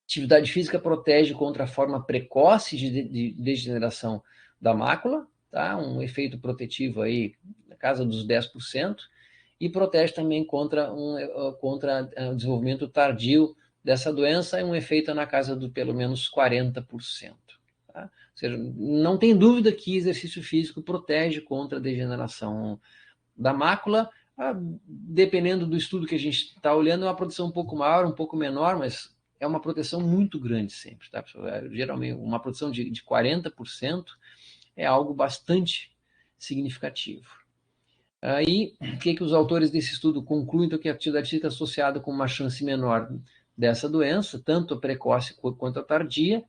Atividade física protege contra a forma precoce de degeneração da mácula, tá? Um efeito protetivo aí na casa dos 10%, e protege também contra o desenvolvimento tardio dessa doença, e um efeito na casa do pelo menos 40%. Tá? Ou seja, não tem dúvida que exercício físico protege contra a degeneração da mácula. Dependendo do estudo que a gente está olhando, é uma proteção um pouco maior, um pouco menor, mas é uma proteção muito grande sempre. Tá? Geralmente, uma proteção de 40% é algo bastante significativo. Aí, o que os autores desse estudo concluem? Então, que a atividade física é associada com uma chance menor dessa doença, tanto a precoce quanto a tardia,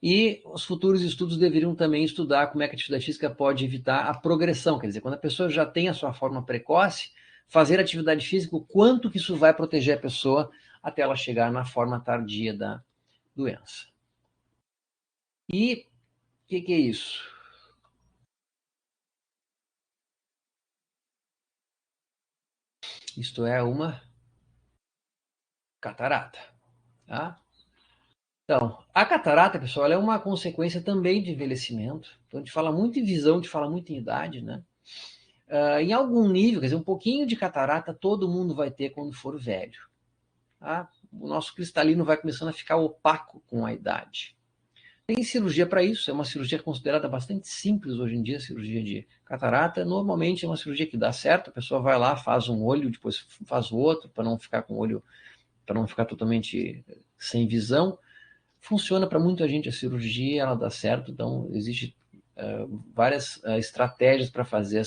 e os futuros estudos deveriam também estudar como é que a atividade física pode evitar a progressão, quer dizer, quando a pessoa já tem a sua forma precoce, fazer atividade física, o quanto que isso vai proteger a pessoa até ela chegar na forma tardia da doença. E o que é isso? Isto é uma catarata, tá? Então, a catarata, pessoal, ela é uma consequência também de envelhecimento. Então, a gente fala muito em visão, a gente fala muito em idade, né? Em algum nível, quer dizer, um pouquinho de catarata todo mundo vai ter quando for velho. Tá? O nosso cristalino vai começando a ficar opaco com a idade. Tem cirurgia para isso, é uma cirurgia considerada bastante simples hoje em dia, a cirurgia de catarata. Normalmente é uma cirurgia que dá certo, a pessoa vai lá, faz um olho, depois faz o outro, para não ficar com o olho, para não ficar totalmente sem visão. Funciona para muita gente a cirurgia, ela dá certo, então existe várias estratégias para fazer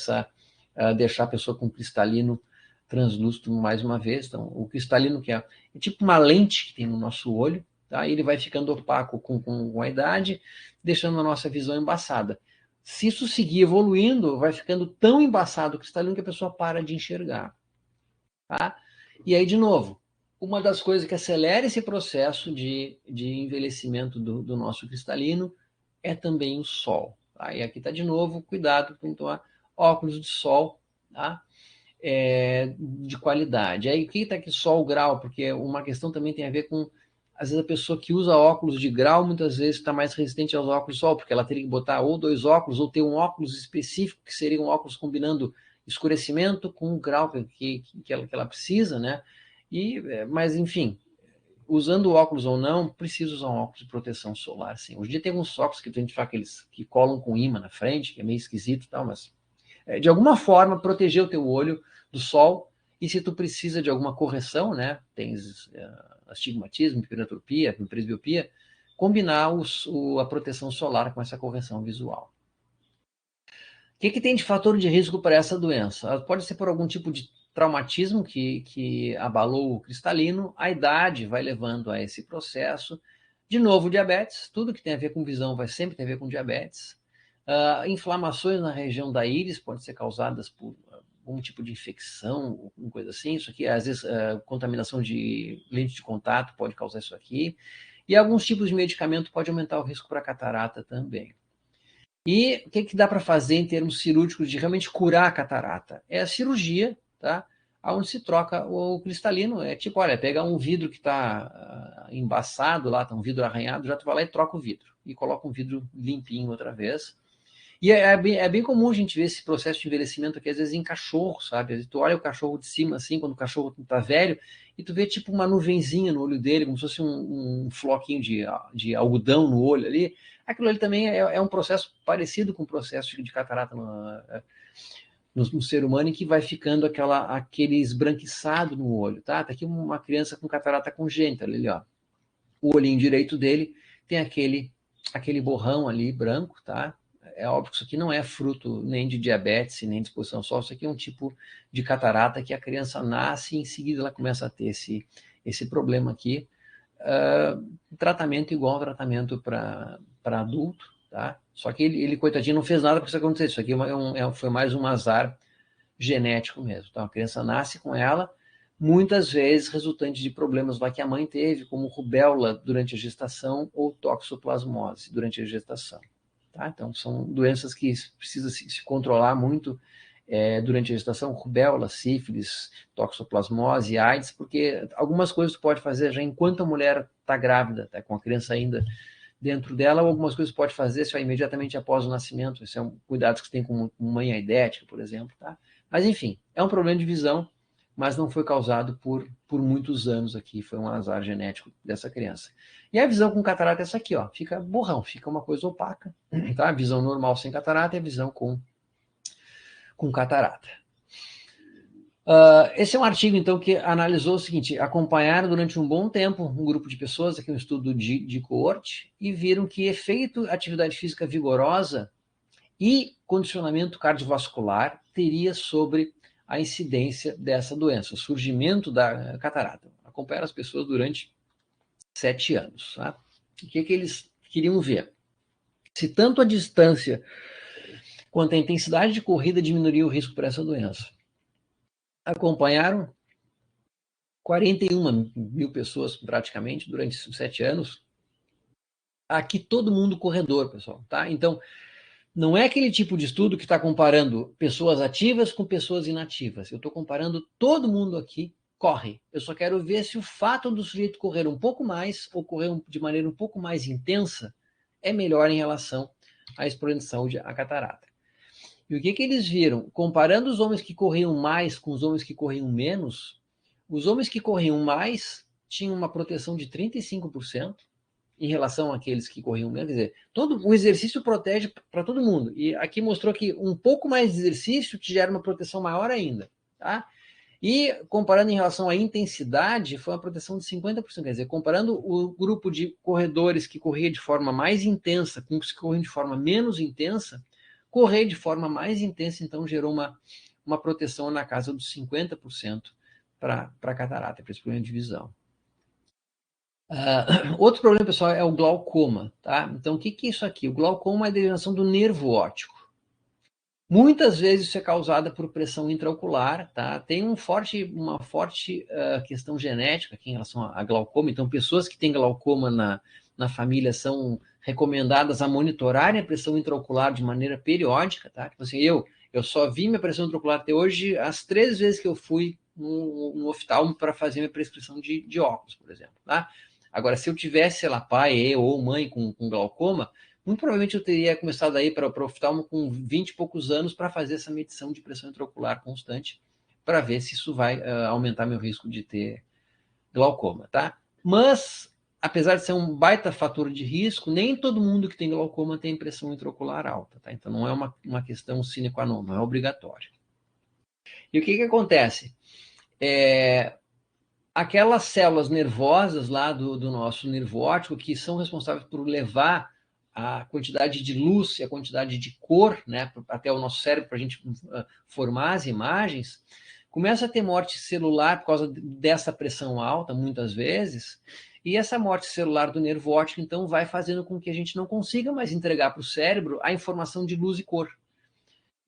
deixar a pessoa com cristalino translúcido mais uma vez. Então, o cristalino que é tipo uma lente que tem no nosso olho, tá? Ele vai ficando opaco com a idade, deixando a nossa visão embaçada. Se isso seguir evoluindo, vai ficando tão embaçado o cristalino que a pessoa para de enxergar. Tá? E aí, de novo, uma das coisas que acelera esse processo de envelhecimento do nosso cristalino é também o sol. Tá? E aqui está de novo, cuidado com tomar óculos de sol, tá? De qualidade. Aí o que está aqui sol, grau? Porque uma questão também tem a ver com, às vezes a pessoa que usa óculos de grau, muitas vezes está mais resistente aos óculos de sol, porque ela teria que botar ou 2 óculos, ou ter um óculos específico, que seria um óculos combinando escurecimento com o grau que ela precisa, né? Mas, enfim, usando óculos ou não, precisa usar um óculos de proteção solar, sim. Hoje em dia tem alguns óculos que a gente fala aqueles que colam com imã na frente, que é meio esquisito e tal, mas de alguma forma proteger o teu olho do sol, e se tu precisa de alguma correção, né, tens astigmatismo, hipermetropia, presbiopia, combinar a proteção solar com essa correção visual. O que tem de fator de risco para essa doença? Pode ser por algum tipo de traumatismo que abalou o cristalino, a idade vai levando a esse processo. De novo, diabetes, tudo que tem a ver com visão vai sempre ter a ver com diabetes. Inflamações na região da íris podem ser causadas por algum tipo de infecção, alguma coisa assim. Isso aqui, às vezes, contaminação de lente de contato pode causar isso aqui. E alguns tipos de medicamento pode aumentar o risco para catarata também. E o que dá para fazer em termos cirúrgicos de realmente curar a catarata? É a cirurgia, tá? Onde se troca o cristalino. É tipo, olha, pega um vidro que está embaçado lá, tá um vidro arranhado, já tu vai lá e troca o vidro. E coloca um vidro limpinho outra vez. E é bem comum a gente ver esse processo de envelhecimento aqui, às vezes, em cachorro, sabe? Tu olha o cachorro de cima, assim, quando o cachorro tá velho, e tu vê tipo uma nuvenzinha no olho dele, como se fosse um floquinho de algodão no olho ali. Aquilo ali também é um processo parecido com o processo de catarata no ser humano, em que vai ficando aquele esbranquiçado no olho, tá? Tá aqui uma criança com catarata congênita, ali, ó. O olhinho direito dele tem aquele borrão ali branco, tá? É óbvio que isso aqui não é fruto nem de diabetes, nem de exposição ao sol, isso aqui é um tipo de catarata que a criança nasce e em seguida ela começa a ter esse problema aqui. Tratamento igual ao tratamento para adulto, tá? Só que ele, coitadinho, não fez nada para isso acontecer. Isso aqui foi mais um azar genético mesmo. Então, a criança nasce com ela, muitas vezes resultante de problemas lá que a mãe teve, como rubéola durante a gestação ou toxoplasmose durante a gestação. Tá? Então, são doenças que precisa se controlar muito durante a gestação, rubéola, sífilis, toxoplasmose, AIDS, porque algumas coisas tu pode fazer já enquanto a mulher está grávida, está com a criança ainda dentro dela, ou algumas coisas pode fazer só imediatamente após o nascimento. Esse é um cuidado que você tem com mãe aidética, por exemplo. Tá? Mas, enfim, é um problema de visão, mas não foi causado por muitos anos aqui, foi um azar genético dessa criança. E a visão com catarata é essa aqui, ó, fica borrão, fica uma coisa opaca, tá? A visão normal sem catarata é a visão com catarata. Esse é um artigo, então, que analisou o seguinte: acompanharam durante um bom tempo um grupo de pessoas, aqui um estudo de coorte, e viram que efeito atividade física vigorosa e condicionamento cardiovascular teria sobre a incidência dessa doença, o surgimento da catarata. Acompanharam as pessoas durante 7 anos. Tá? O que eles queriam ver? Se tanto a distância quanto a intensidade de corrida diminuiria o risco para essa doença. Acompanharam 41 mil pessoas praticamente durante 7 anos. Aqui todo mundo corredor, pessoal, tá? Então, não é aquele tipo de estudo que está comparando pessoas ativas com pessoas inativas. Eu estou comparando todo mundo aqui corre. Eu só quero ver se o fato do sujeito correr um pouco mais ou correr de maneira um pouco mais intensa é melhor em relação à exposição à catarata. E o que eles viram? Comparando os homens que corriam mais com os homens que corriam menos, os homens que corriam mais tinham uma proteção de 35% em relação àqueles que corriam menos. Quer dizer, todo o exercício protege para todo mundo. E aqui mostrou que um pouco mais de exercício te gera uma proteção maior ainda. Tá? E comparando em relação à intensidade, foi uma proteção de 50%. Quer dizer, comparando o grupo de corredores que corria de forma mais intensa com os que corriam de forma menos intensa, correr de forma mais intensa, então, gerou uma proteção na casa dos 50% para a catarata, para esse problema de visão. Outro problema, pessoal, é o glaucoma. Tá? Então, o que é isso aqui? O glaucoma é a degeneração do nervo óptico. Muitas vezes isso é causada por pressão intraocular, tá? Tem uma forte questão genética aqui em relação a glaucoma. Então, pessoas que têm glaucoma na família são recomendadas a monitorarem a pressão intraocular de maneira periódica, tá? Tipo assim, eu só vi minha pressão intraocular até hoje as 3 vezes que eu fui no oftalmo para fazer minha prescrição de óculos, por exemplo, tá? Agora, se eu tivesse, sei lá, pai ou mãe com glaucoma, muito provavelmente eu teria começado a ir para o oftalmo com 20 e poucos anos para fazer essa medição de pressão intraocular constante, para ver se isso vai aumentar meu risco de ter glaucoma, tá? Mas, apesar de ser um baita fator de risco, nem todo mundo que tem glaucoma tem pressão intraocular alta, tá? Então não é uma questão sine qua non, não é obrigatório. E o que acontece? Aquelas células nervosas lá do nosso nervo óptico que são responsáveis por levar a quantidade de luz e a quantidade de cor, né, até o nosso cérebro para a gente formar as imagens, começa a ter morte celular por causa dessa pressão alta, muitas vezes, e essa morte celular do nervo óptico, então, vai fazendo com que a gente não consiga mais entregar para o cérebro a informação de luz e cor.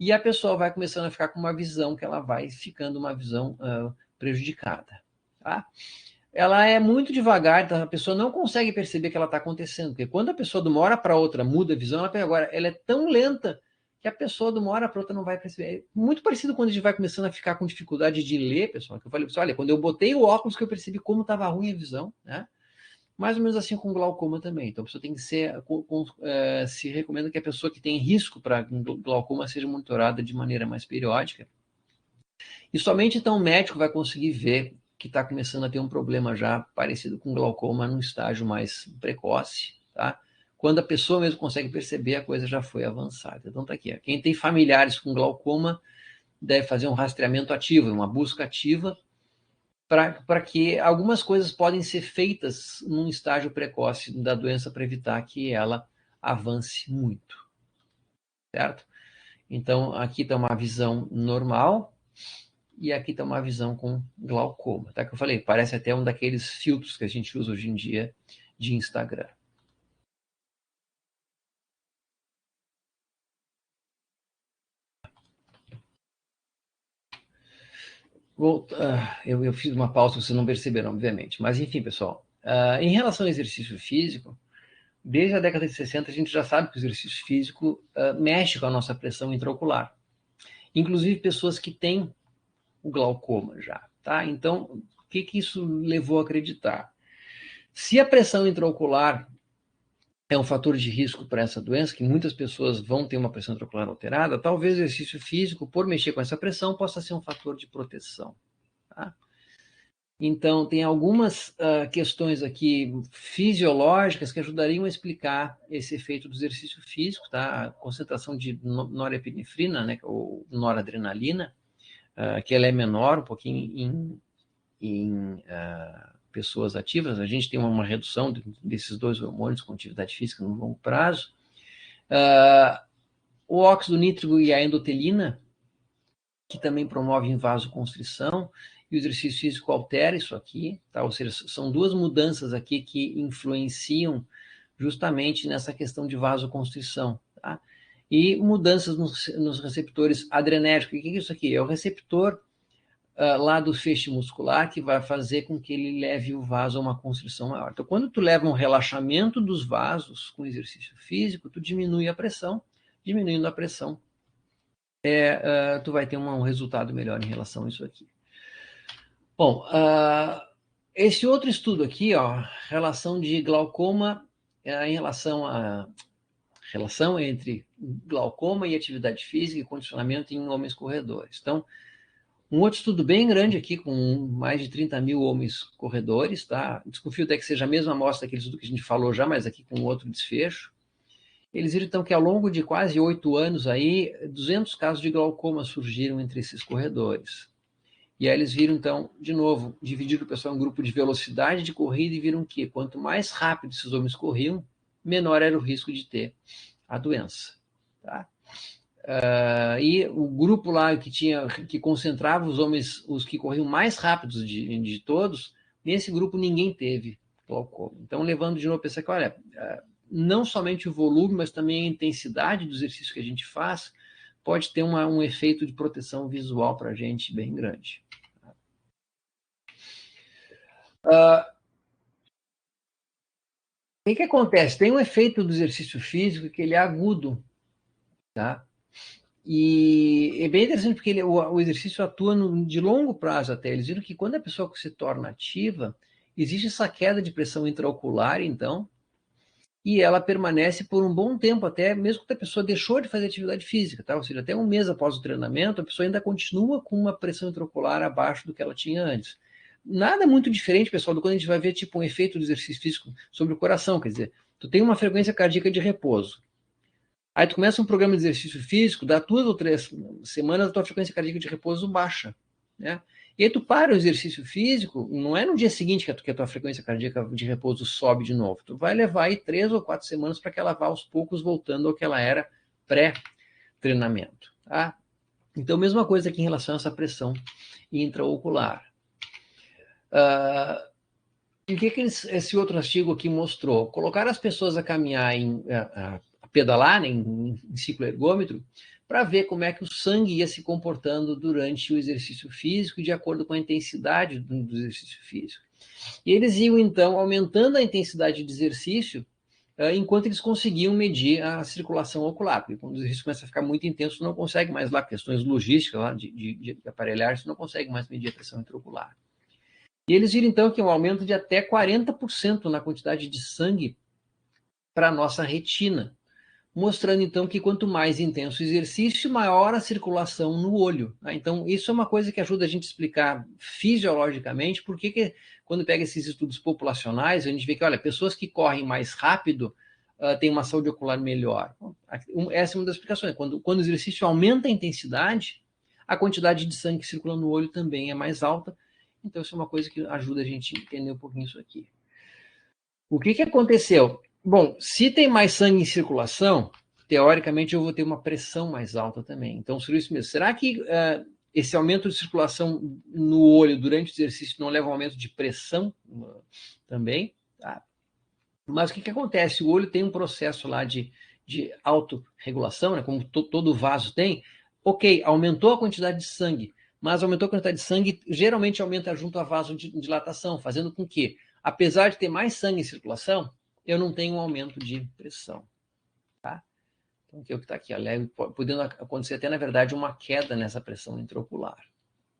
E a pessoa vai começando a ficar com uma visão que ela vai ficando uma visão prejudicada. Tá? Ela é muito devagar, então a pessoa não consegue perceber que ela está acontecendo, porque quando a pessoa de uma hora para outra muda a visão, ela é tão lenta que a pessoa de uma hora para outra não vai perceber. É muito parecido quando a gente vai começando a ficar com dificuldade de ler, pessoal, que eu falei, pessoal, olha, quando eu botei o óculos que eu percebi como estava ruim a visão, né? Mais ou menos assim com glaucoma também. Então a pessoa tem que ser, se recomenda que a pessoa que tem risco para glaucoma seja monitorada de maneira mais periódica. E somente então o médico vai conseguir ver que está começando a ter um problema já parecido com glaucoma num estágio mais precoce, tá? Quando a pessoa mesmo consegue perceber, a coisa já foi avançada. Então tá aqui, ó. Quem tem familiares com glaucoma deve fazer um rastreamento ativo, uma busca ativa, para que algumas coisas podem ser feitas num estágio precoce da doença para evitar que ela avance muito, certo? Então, aqui está uma visão normal, e aqui está uma visão com glaucoma, tá? Que eu falei, parece até um daqueles filtros que a gente usa hoje em dia de Instagram. Eu fiz uma pausa, vocês não perceberam, obviamente. Mas, enfim, pessoal, em relação ao exercício físico, desde a década de 60, a gente já sabe que o exercício físico mexe com a nossa pressão intraocular. Inclusive pessoas que têm o glaucoma já, tá? Então, o que isso levou a acreditar? Se a pressão intraocular é um fator de risco para essa doença, que muitas pessoas vão ter uma pressão intraocular alterada, talvez o exercício físico, por mexer com essa pressão, possa ser um fator de proteção. Tá? Então, tem algumas questões aqui fisiológicas que ajudariam a explicar esse efeito do exercício físico, tá? A concentração de norepinefrina, né, ou noradrenalina, que ela é menor um pouquinho em pessoas ativas, a gente tem uma redução desses dois hormônios com atividade física no longo prazo. o óxido nítrico e a endotelina, que também promovem vasoconstrição, e o exercício físico altera isso aqui, tá? Ou seja, são duas mudanças aqui que influenciam justamente nessa questão de vasoconstrição, tá? E mudanças nos receptores adrenérgicos. O que é isso aqui? É o receptor lá do feixe muscular que vai fazer com que ele leve o vaso a uma constrição maior. Então, quando tu leva um relaxamento dos vasos com exercício físico, tu diminui a pressão, diminuindo a pressão, tu vai ter um resultado melhor em relação a isso aqui. Bom, esse outro estudo aqui, ó, relação de glaucoma em relação a relação entre glaucoma e atividade física e condicionamento em homens corredores. Então, um outro estudo bem grande aqui, com mais de 30 mil homens corredores, tá? Desconfio até que seja a mesma amostra daquele estudo que a gente falou já, mas aqui com outro desfecho. Eles viram, então, que ao longo de quase 8 anos aí, 200 casos de glaucoma surgiram entre esses corredores. E aí eles viram, então, de novo, dividiram o pessoal em grupo de velocidade de corrida e viram que quanto mais rápido esses homens corriam, menor era o risco de ter a doença. Tá? E o grupo lá que concentrava os homens, os que corriam mais rápidos de todos, nesse grupo ninguém teve glaucoma. Então, levando de novo a pensar que, olha, não somente o volume, mas também a intensidade do exercício que a gente faz pode ter um efeito de proteção visual para a gente bem grande. O que acontece? Tem um efeito do exercício físico que ele é agudo, tá? E é bem interessante porque o exercício atua de longo prazo até. Eles viram que quando a pessoa se torna ativa, existe essa queda de pressão intraocular, então, e ela permanece por um bom tempo, até mesmo quando a pessoa deixou de fazer atividade física, tá? Ou seja, até um mês após o treinamento, a pessoa ainda continua com uma pressão intraocular abaixo do que ela tinha antes. Nada muito diferente, pessoal, do quando a gente vai ver tipo um efeito do exercício físico sobre o coração, quer dizer, tu tem uma frequência cardíaca de repouso. Aí tu começa um programa de exercício físico, dá 2 ou 3 semanas, a tua frequência cardíaca de repouso baixa, né? E aí tu para o exercício físico, não é no dia seguinte que a tua frequência cardíaca de repouso sobe de novo. Tu vai levar aí 3 ou 4 semanas para que ela vá aos poucos voltando ao que ela era pré-treinamento, tá? Então, mesma coisa aqui em relação a essa pressão intraocular. E o que esse outro artigo aqui mostrou? Colocar as pessoas a caminhar, a pedalar, né, em ciclo ergômetro, para ver como é que o sangue ia se comportando durante o exercício físico, de acordo com a intensidade do exercício físico. E eles iam, então, aumentando a intensidade de exercício, enquanto eles conseguiam medir a circulação ocular, porque quando o exercício começa a ficar muito intenso, você não consegue mais lá, questões logísticas lá, de aparelhar, você não consegue mais medir a pressão intraocular. E eles viram, então, que um aumento de até 40% na quantidade de sangue para a nossa retina, mostrando, então, que quanto mais intenso o exercício, maior a circulação no olho. Então, isso é uma coisa que ajuda a gente a explicar fisiologicamente por que quando pega esses estudos populacionais, a gente vê que, olha, pessoas que correm mais rápido têm uma saúde ocular melhor. Essa é uma das explicações. Quando o exercício aumenta a intensidade, a quantidade de sangue que circula no olho também é mais alta. Então, isso é uma coisa que ajuda a gente a entender um pouquinho isso aqui. O que aconteceu? Bom, se tem mais sangue em circulação, teoricamente eu vou ter uma pressão mais alta também. Então, seria isso mesmo. Será que esse aumento de circulação no olho durante o exercício não leva a um aumento de pressão também? Tá? Mas o que acontece? O olho tem um processo lá de autorregulação, né? Como todo vaso tem. Ok, aumentou a quantidade de sangue, mas aumentou a quantidade de sangue, geralmente aumenta junto a vasodilatação, fazendo com que, apesar de ter mais sangue em circulação, eu não tenho um aumento de pressão. Tá? Então, que é o que está aqui, podendo acontecer até, na verdade, uma queda nessa pressão intraocular.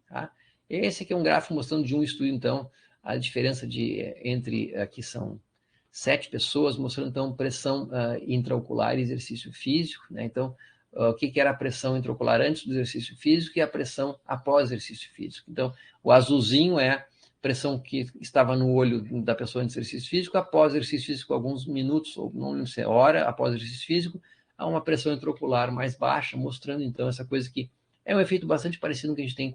Tá? Esse aqui é um gráfico mostrando de um estudo, então, a diferença entre, aqui são 7 pessoas, mostrando, então, pressão intraocular e exercício físico. Né? Então, o que era a pressão intraocular antes do exercício físico e a pressão após o exercício físico. Então, o azulzinho é a pressão que estava no olho da pessoa no exercício físico, após o exercício físico, alguns minutos, ou não sei, hora após o exercício físico, há uma pressão intraocular mais baixa, mostrando, então, essa coisa que é um efeito bastante parecido com o que a gente tem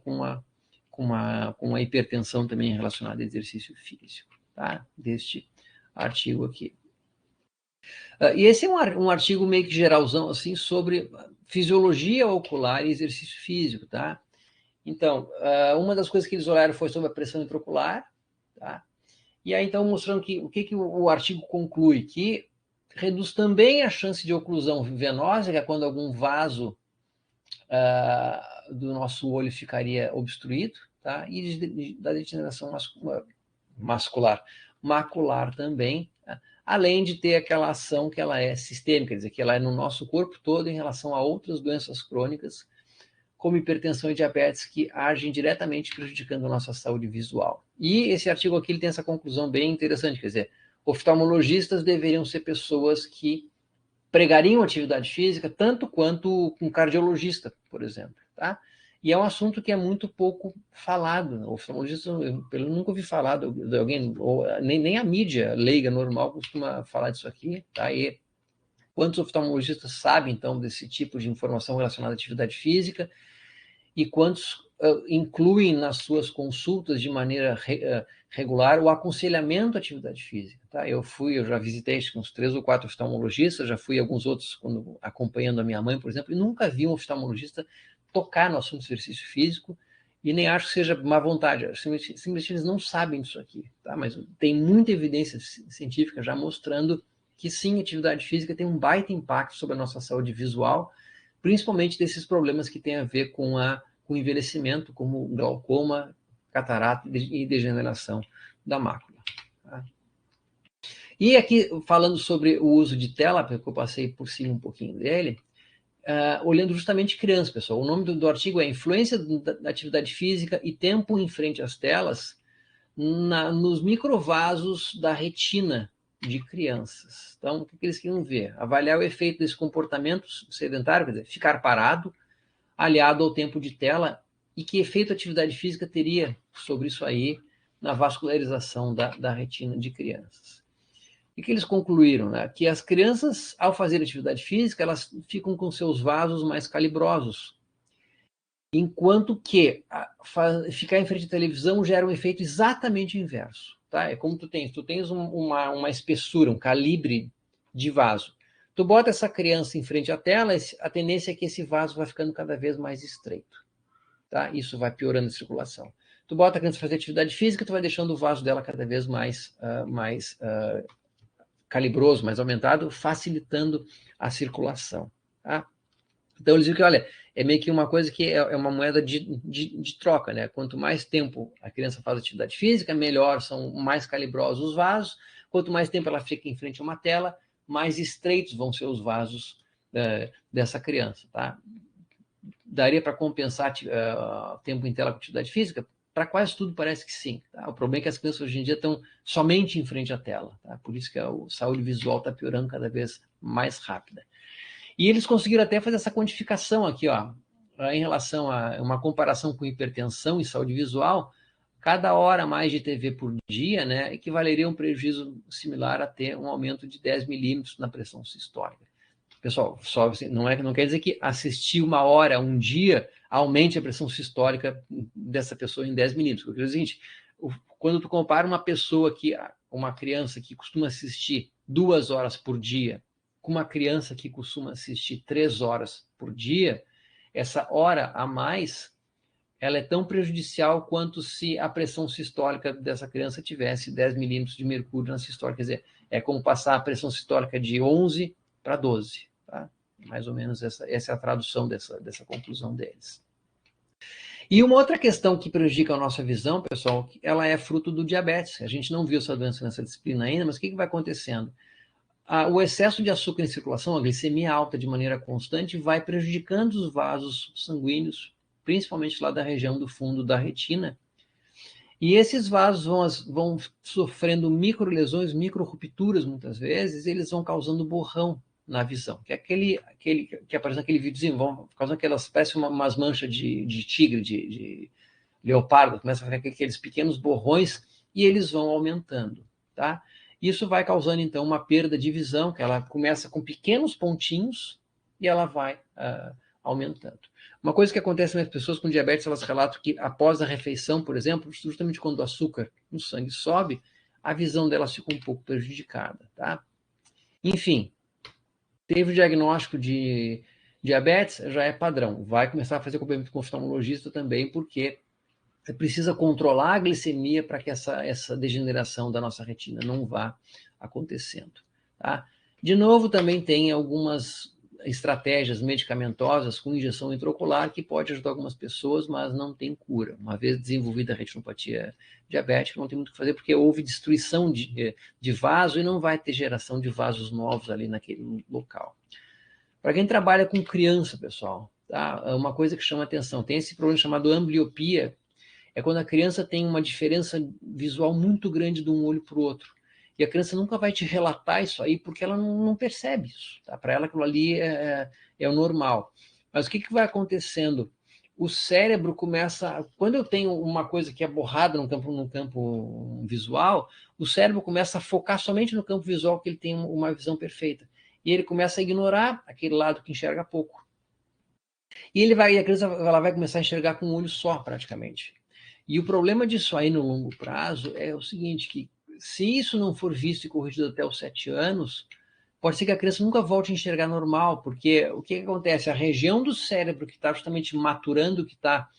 com a hipertensão também relacionada ao exercício físico, tá? Deste artigo aqui. E esse é um artigo meio que geralzão, assim, sobre fisiologia ocular e exercício físico, tá? Então, uma das coisas que eles olharam foi sobre a pressão intraocular, tá? E aí, então, mostrando que o que o artigo conclui? Que reduz também a chance de oclusão venosa, que é quando algum vaso do nosso olho ficaria obstruído, tá? E da degeneração macular também, tá? Além de ter aquela ação que ela é sistêmica, quer dizer, que ela é no nosso corpo todo em relação a outras doenças crônicas, como hipertensão e diabetes, que agem diretamente prejudicando a nossa saúde visual. E esse artigo aqui ele tem essa conclusão bem interessante, quer dizer, oftalmologistas deveriam ser pessoas que pregariam atividade física tanto quanto um cardiologista, por exemplo, tá? E é um assunto que é muito pouco falado. O oftalmologista, eu nunca ouvi falar de alguém, ou nem a mídia leiga normal costuma falar disso aqui, tá? E quantos oftalmologistas sabem, então, desse tipo de informação relacionada à atividade física e quantos incluem nas suas consultas de maneira regular o aconselhamento à atividade física, tá? Eu já visitei uns 3 ou 4 oftalmologistas, já fui a alguns outros acompanhando a minha mãe, por exemplo, e nunca vi um oftalmologista tocar no assunto do exercício físico, e nem acho que seja má vontade, simplesmente eles não sabem disso aqui, tá? Mas tem muita evidência científica já mostrando que sim, a atividade física tem um baita impacto sobre a nossa saúde visual, principalmente desses problemas que têm a ver com o envelhecimento, como glaucoma, catarata e degeneração da mácula. Tá? E aqui, falando sobre o uso de tela, porque eu passei por cima um pouquinho dele, olhando justamente crianças, pessoal. O nome do artigo é Influência da Atividade Física e Tempo em Frente às Telas nos microvasos da retina de crianças. Então, o que eles queriam ver? Avaliar o efeito desse comportamento sedentário, quer dizer, ficar parado, aliado ao tempo de tela, e que efeito a atividade física teria sobre isso aí na vascularização da retina de crianças. E que eles concluíram, né? Que as crianças, ao fazer atividade física, elas ficam com seus vasos mais calibrosos, enquanto que ficar em frente à televisão gera um efeito exatamente inverso. Tá? É como tu tens uma espessura, um calibre de vaso. Tu bota essa criança em frente à tela, a tendência é que esse vaso vai ficando cada vez mais estreito. Tá? Isso vai piorando a circulação. Tu bota a criança para fazer atividade física, tu vai deixando o vaso dela cada vez mais calibroso, mais aumentado, facilitando a circulação. Tá? Então, eles dizem que, olha, é meio que uma coisa que é uma moeda de troca, né? Quanto mais tempo a criança faz atividade física, melhor, são mais calibrosos os vasos. Quanto mais tempo ela fica em frente a uma tela, mais estreitos vão ser os vasos dessa criança, tá? Daria para compensar tempo em tela com atividade física? Para quase tudo parece que sim. Tá? O problema é que as crianças hoje em dia estão somente em frente à tela. Tá? Por isso que a saúde visual está piorando cada vez mais rápida. E eles conseguiram até fazer essa quantificação aqui, ó, em relação a uma comparação com hipertensão e saúde visual. Cada hora a mais de TV por dia, né, equivaleria a um prejuízo similar a ter um aumento de 10 milímetros na pressão sistólica. Pessoal, não quer dizer que assistir 1 hora, um dia, aumente a pressão sistólica dessa pessoa em 10 milímetros. Eu quero dizer o seguinte, quando tu compara uma criança que costuma assistir 2 horas por dia, com uma criança que costuma assistir 3 horas por dia, essa hora a mais, ela é tão prejudicial quanto se a pressão sistólica dessa criança tivesse 10 milímetros de mercúrio na sistólica. Quer dizer, é como passar a pressão sistólica de 11 para 12. Tá? Mais ou menos essa é a tradução dessa conclusão deles. E uma outra questão que prejudica a nossa visão, pessoal, ela é fruto do diabetes. A gente não viu essa doença nessa disciplina ainda, mas o que vai acontecendo? O excesso de açúcar em circulação, a glicemia alta de maneira constante, vai prejudicando os vasos sanguíneos, principalmente lá da região do fundo da retina. E esses vasos vão sofrendo microlesões, microrupturas muitas vezes, e eles vão causando borrão na visão, que é aquele que aparece naquele videozinho, vão causando parece umas manchas de tigre, de leopardo, começa a ficar aqueles pequenos borrões e eles vão aumentando, tá? Isso vai causando, então, uma perda de visão, que ela começa com pequenos pontinhos e ela vai aumentando. Uma coisa que acontece nas pessoas com diabetes, elas relatam que após a refeição, por exemplo, justamente quando o açúcar no sangue sobe, a visão delas fica um pouco prejudicada, tá? Enfim, teve o diagnóstico de diabetes, já é padrão. Vai começar a fazer acompanhamento com oftalmologista também, porque precisa controlar a glicemia para que essa degeneração da nossa retina não vá acontecendo. Tá? De novo, também tem algumas estratégias medicamentosas com injeção intraocular que pode ajudar algumas pessoas, mas não tem cura. Uma vez desenvolvida a retinopatia diabética, não tem muito o que fazer, porque houve destruição de vaso e não vai ter geração de vasos novos ali naquele local. Para quem trabalha com criança, pessoal, tá? Uma coisa que chama atenção, tem esse problema chamado ambliopia, é quando a criança tem uma diferença visual muito grande de um olho para o outro. E a criança nunca vai te relatar isso aí, porque ela não percebe isso. Tá? Para ela, aquilo ali é o normal. Mas o que vai acontecendo? O cérebro começa... Quando eu tenho uma coisa que é borrada no campo visual, o cérebro começa a focar somente no campo visual, que ele tem uma visão perfeita. E ele começa a ignorar aquele lado que enxerga pouco. E a criança ela vai começar a enxergar com um olho só, praticamente. E o problema disso aí no longo prazo é o seguinte, que se isso não for visto e corrigido até os 7 anos, pode ser que a criança nunca volte a enxergar normal, porque o que acontece? A região do cérebro que está justamente maturando, que está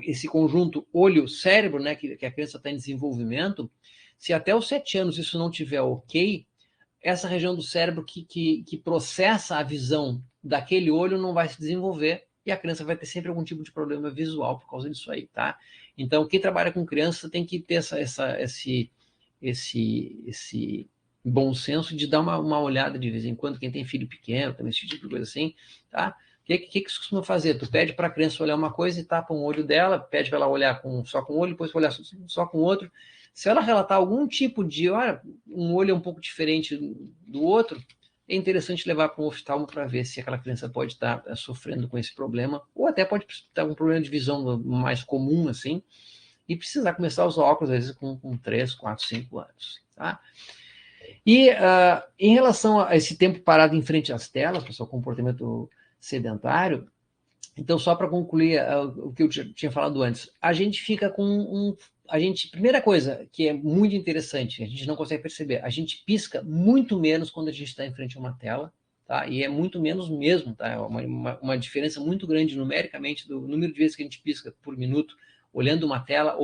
esse conjunto olho-cérebro, né, que a criança está em desenvolvimento, se até os 7 anos isso não tiver ok, essa região do cérebro que processa a visão daquele olho não vai se desenvolver, e a criança vai ter sempre algum tipo de problema visual por causa disso aí, tá? Então, quem trabalha com criança tem que ter esse bom senso de dar uma olhada de vez em quando, quem tem filho pequeno, também esse tipo de coisa assim, tá? O que você costuma fazer? Tu pede para a criança olhar uma coisa e tapa um olho dela, pede para ela olhar só com um olho, depois olhar só com o outro. Se ela relatar algum tipo de, olha, um olho é um pouco diferente do outro, é interessante levar para um oftalmo para ver se aquela criança pode estar sofrendo com esse problema, ou até pode estar com um problema de visão mais comum, assim, e precisar começar a usar óculos, às vezes, com 3, 4, 5 anos. Tá? E em relação a esse tempo parado em frente às telas, pessoal, comportamento sedentário, então, só para concluir o que eu tinha falado antes, a gente fica com primeira coisa que é muito interessante, a gente não consegue perceber, a gente pisca muito menos quando a gente está em frente a uma tela, tá? E é muito menos mesmo, tá? É uma diferença muito grande numericamente do número de vezes que a gente pisca por minuto olhando uma tela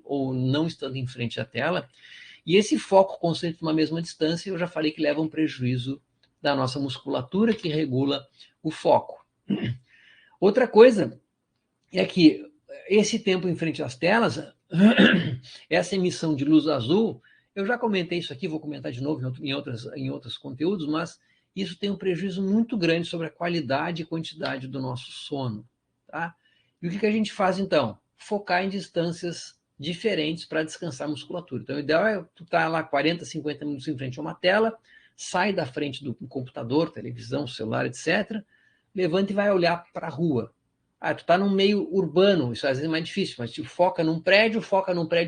ou não estando em frente à tela. E esse foco constante numa mesma distância, eu já falei que leva a um prejuízo da nossa musculatura que regula o foco. Outra coisa é que esse tempo em frente às telas, essa emissão de luz azul, eu já comentei isso aqui, vou comentar de novo em outros conteúdos, mas isso tem um prejuízo muito grande sobre a qualidade e quantidade do nosso sono. Tá? E o que a gente faz, então? Focar em distâncias diferentes para descansar a musculatura. Então, o ideal é tu estar lá 40, 50 minutos em frente a uma tela, sai da frente do computador, televisão, celular, etc., levanta e vai olhar para a rua. Tu está num meio urbano, isso às vezes é mais difícil, mas tu foca num prédio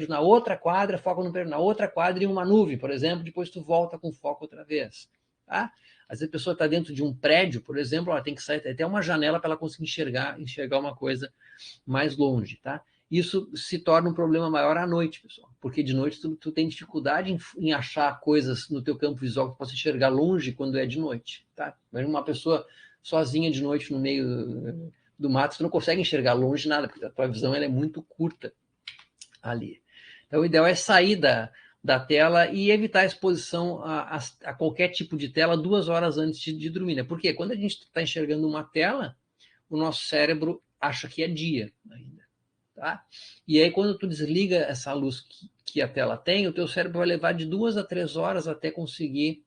na outra quadra, foca num prédio na outra quadra e uma nuvem, por exemplo, depois tu volta com foco outra vez. Tá? Às vezes a pessoa está dentro de um prédio, por exemplo, ela tem que sair até uma janela para ela conseguir enxergar uma coisa mais longe. Tá? Isso se torna um problema maior à noite, pessoal, porque de noite tu tem dificuldade em achar coisas no teu campo visual que possa enxergar longe quando é de noite. Tá? Mas uma pessoa sozinha de noite no meio do mato, você não consegue enxergar longe nada, porque a tua visão ela é muito curta ali. Então, o ideal é sair da tela e evitar a exposição a qualquer tipo de tela 2 horas antes de dormir. Né? Porque quando a gente está enxergando uma tela, o nosso cérebro acha que é dia ainda. Tá? E aí, quando tu desliga essa luz que a tela tem, o teu cérebro vai levar de 2 a 3 horas até conseguir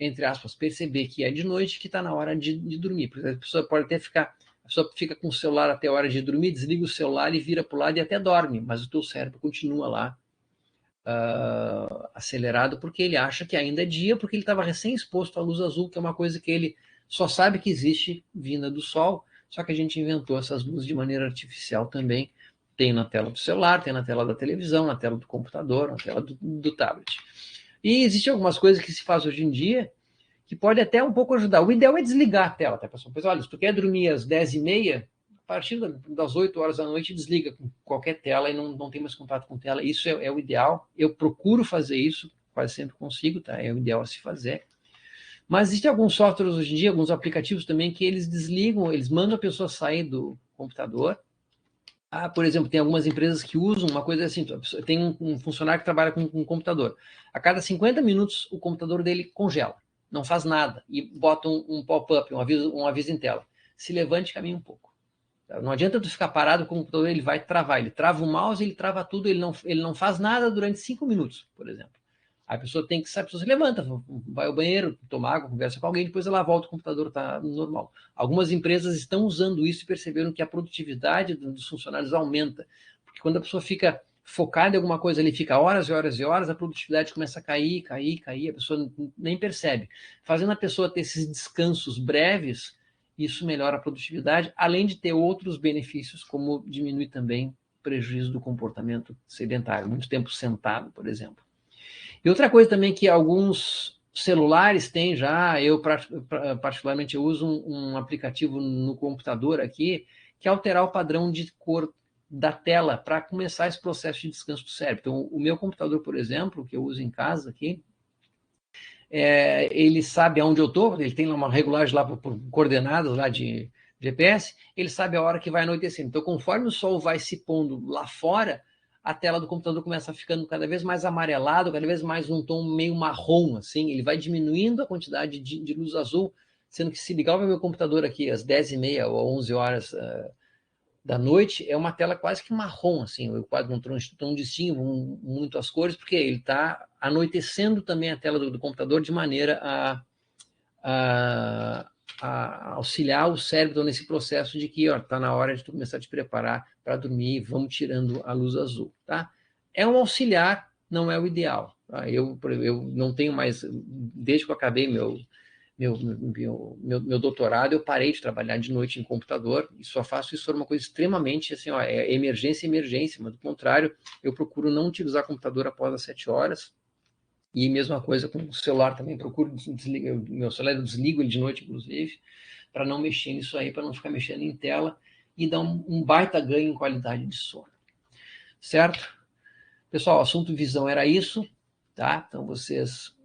entre aspas, perceber que é de noite, que está na hora de dormir. Porque a pessoa pode até a pessoa fica com o celular até a hora de dormir, desliga o celular e vira para o lado e até dorme, mas o teu cérebro continua lá acelerado porque ele acha que ainda é dia, porque ele estava recém-exposto à luz azul, que é uma coisa que ele só sabe que existe vinda do sol, só que a gente inventou essas luzes de maneira artificial também. Tem na tela do celular, tem na tela da televisão, na tela do computador, na tela do tablet. E existem algumas coisas que se faz hoje em dia que pode até um pouco ajudar. O ideal é desligar a tela, tá, pessoal? Pois, olha, se tu quer dormir às 10h30, a partir das 8 horas da noite, desliga com qualquer tela e não tem mais contato com tela. Isso é o ideal. Eu procuro fazer isso quase sempre consigo, tá? É o ideal a se fazer. Mas existem alguns softwares hoje em dia, alguns aplicativos também, que eles desligam, eles mandam a pessoa sair do computador. Por exemplo, tem algumas empresas que usam uma coisa assim, tem um funcionário que trabalha com um computador. A cada 50 minutos, o computador dele congela, não faz nada, e bota um pop-up, um aviso em tela. Se levante e caminhe um pouco. Não adianta tu ficar parado, o computador ele vai travar. Ele trava o mouse, ele trava tudo, ele não faz nada durante 5 minutos, por exemplo. A pessoa tem que saber, a pessoa se levanta, vai ao banheiro, toma água, conversa com alguém, depois ela volta, o computador está normal. Algumas empresas estão usando isso e perceberam que a produtividade dos funcionários aumenta. Porque quando a pessoa fica focada em alguma coisa, ele fica horas e horas e horas, a produtividade começa a cair, a pessoa nem percebe. Fazendo a pessoa ter esses descansos breves, isso melhora a produtividade, além de ter outros benefícios, como diminuir também o prejuízo do comportamento sedentário, muito tempo sentado, por exemplo. E outra coisa também que alguns celulares têm já, eu particularmente eu uso um aplicativo no computador aqui, que é alterar o padrão de cor da tela para começar esse processo de descanso do cérebro. Então, o meu computador, por exemplo, que eu uso em casa aqui, ele sabe aonde eu estou, ele tem uma regulagem lá por coordenadas lá de GPS, ele sabe a hora que vai anoitecer. Então, conforme o sol vai se pondo lá fora, a tela do computador começa ficando cada vez mais amarelado, cada vez mais um tom meio marrom, assim, ele vai diminuindo a quantidade de luz azul, sendo que se ligar o meu computador aqui às 10h30 ou 11 horas da noite, é uma tela quase que marrom, assim, eu quase não distingo muito as cores, porque ele está anoitecendo também a tela do computador de maneira a auxiliar o cérebro nesse processo de que está na hora de tu começar a te preparar para dormir, vamos tirando a luz azul, tá? É um auxiliar, não é o ideal. Tá? Eu não tenho mais, desde que eu acabei meu doutorado, eu parei de trabalhar de noite em computador e só faço isso por uma coisa extremamente assim, é emergência, mas do contrário, eu procuro não utilizar computador após as 7 horas. E mesma coisa com o celular também, procuro desligar, meu celular eu desligo ele de noite, inclusive, para não mexer nisso aí, para não ficar mexendo em tela e dar um baita ganho em qualidade de sono. Certo? Pessoal, o assunto visão era isso, tá? Então vocês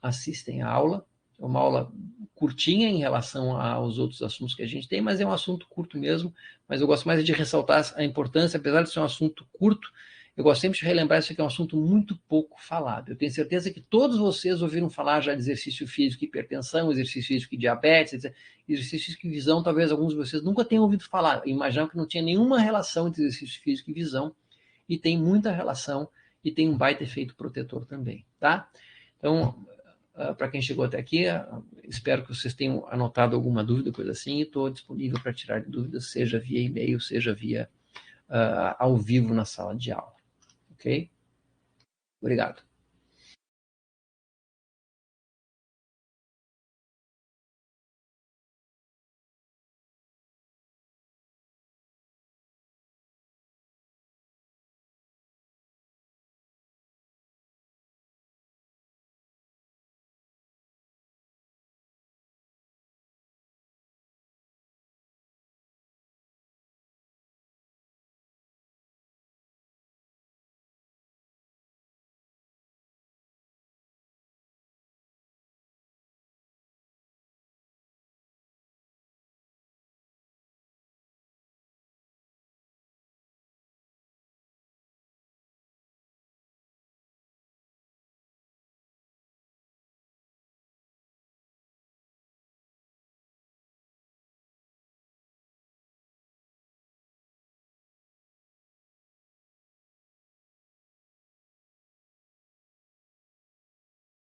assistem a aula. É uma aula curtinha em relação aos outros assuntos que a gente tem, mas é um assunto curto mesmo. Mas eu gosto mais de ressaltar a importância, apesar de ser um assunto curto, eu gosto sempre de relembrar isso aqui é um assunto muito pouco falado. Eu tenho certeza que todos vocês ouviram falar já de exercício físico e hipertensão, exercício físico e diabetes, exercício físico e visão, talvez alguns de vocês nunca tenham ouvido falar. Imaginavam que não tinha nenhuma relação entre exercício físico e visão, e tem muita relação e tem um baita efeito protetor também, tá? Então, para quem chegou até aqui, espero que vocês tenham anotado alguma dúvida, coisa assim, e estou disponível para tirar dúvidas, seja via e-mail, seja via ao vivo na sala de aula. Ok? Obrigado.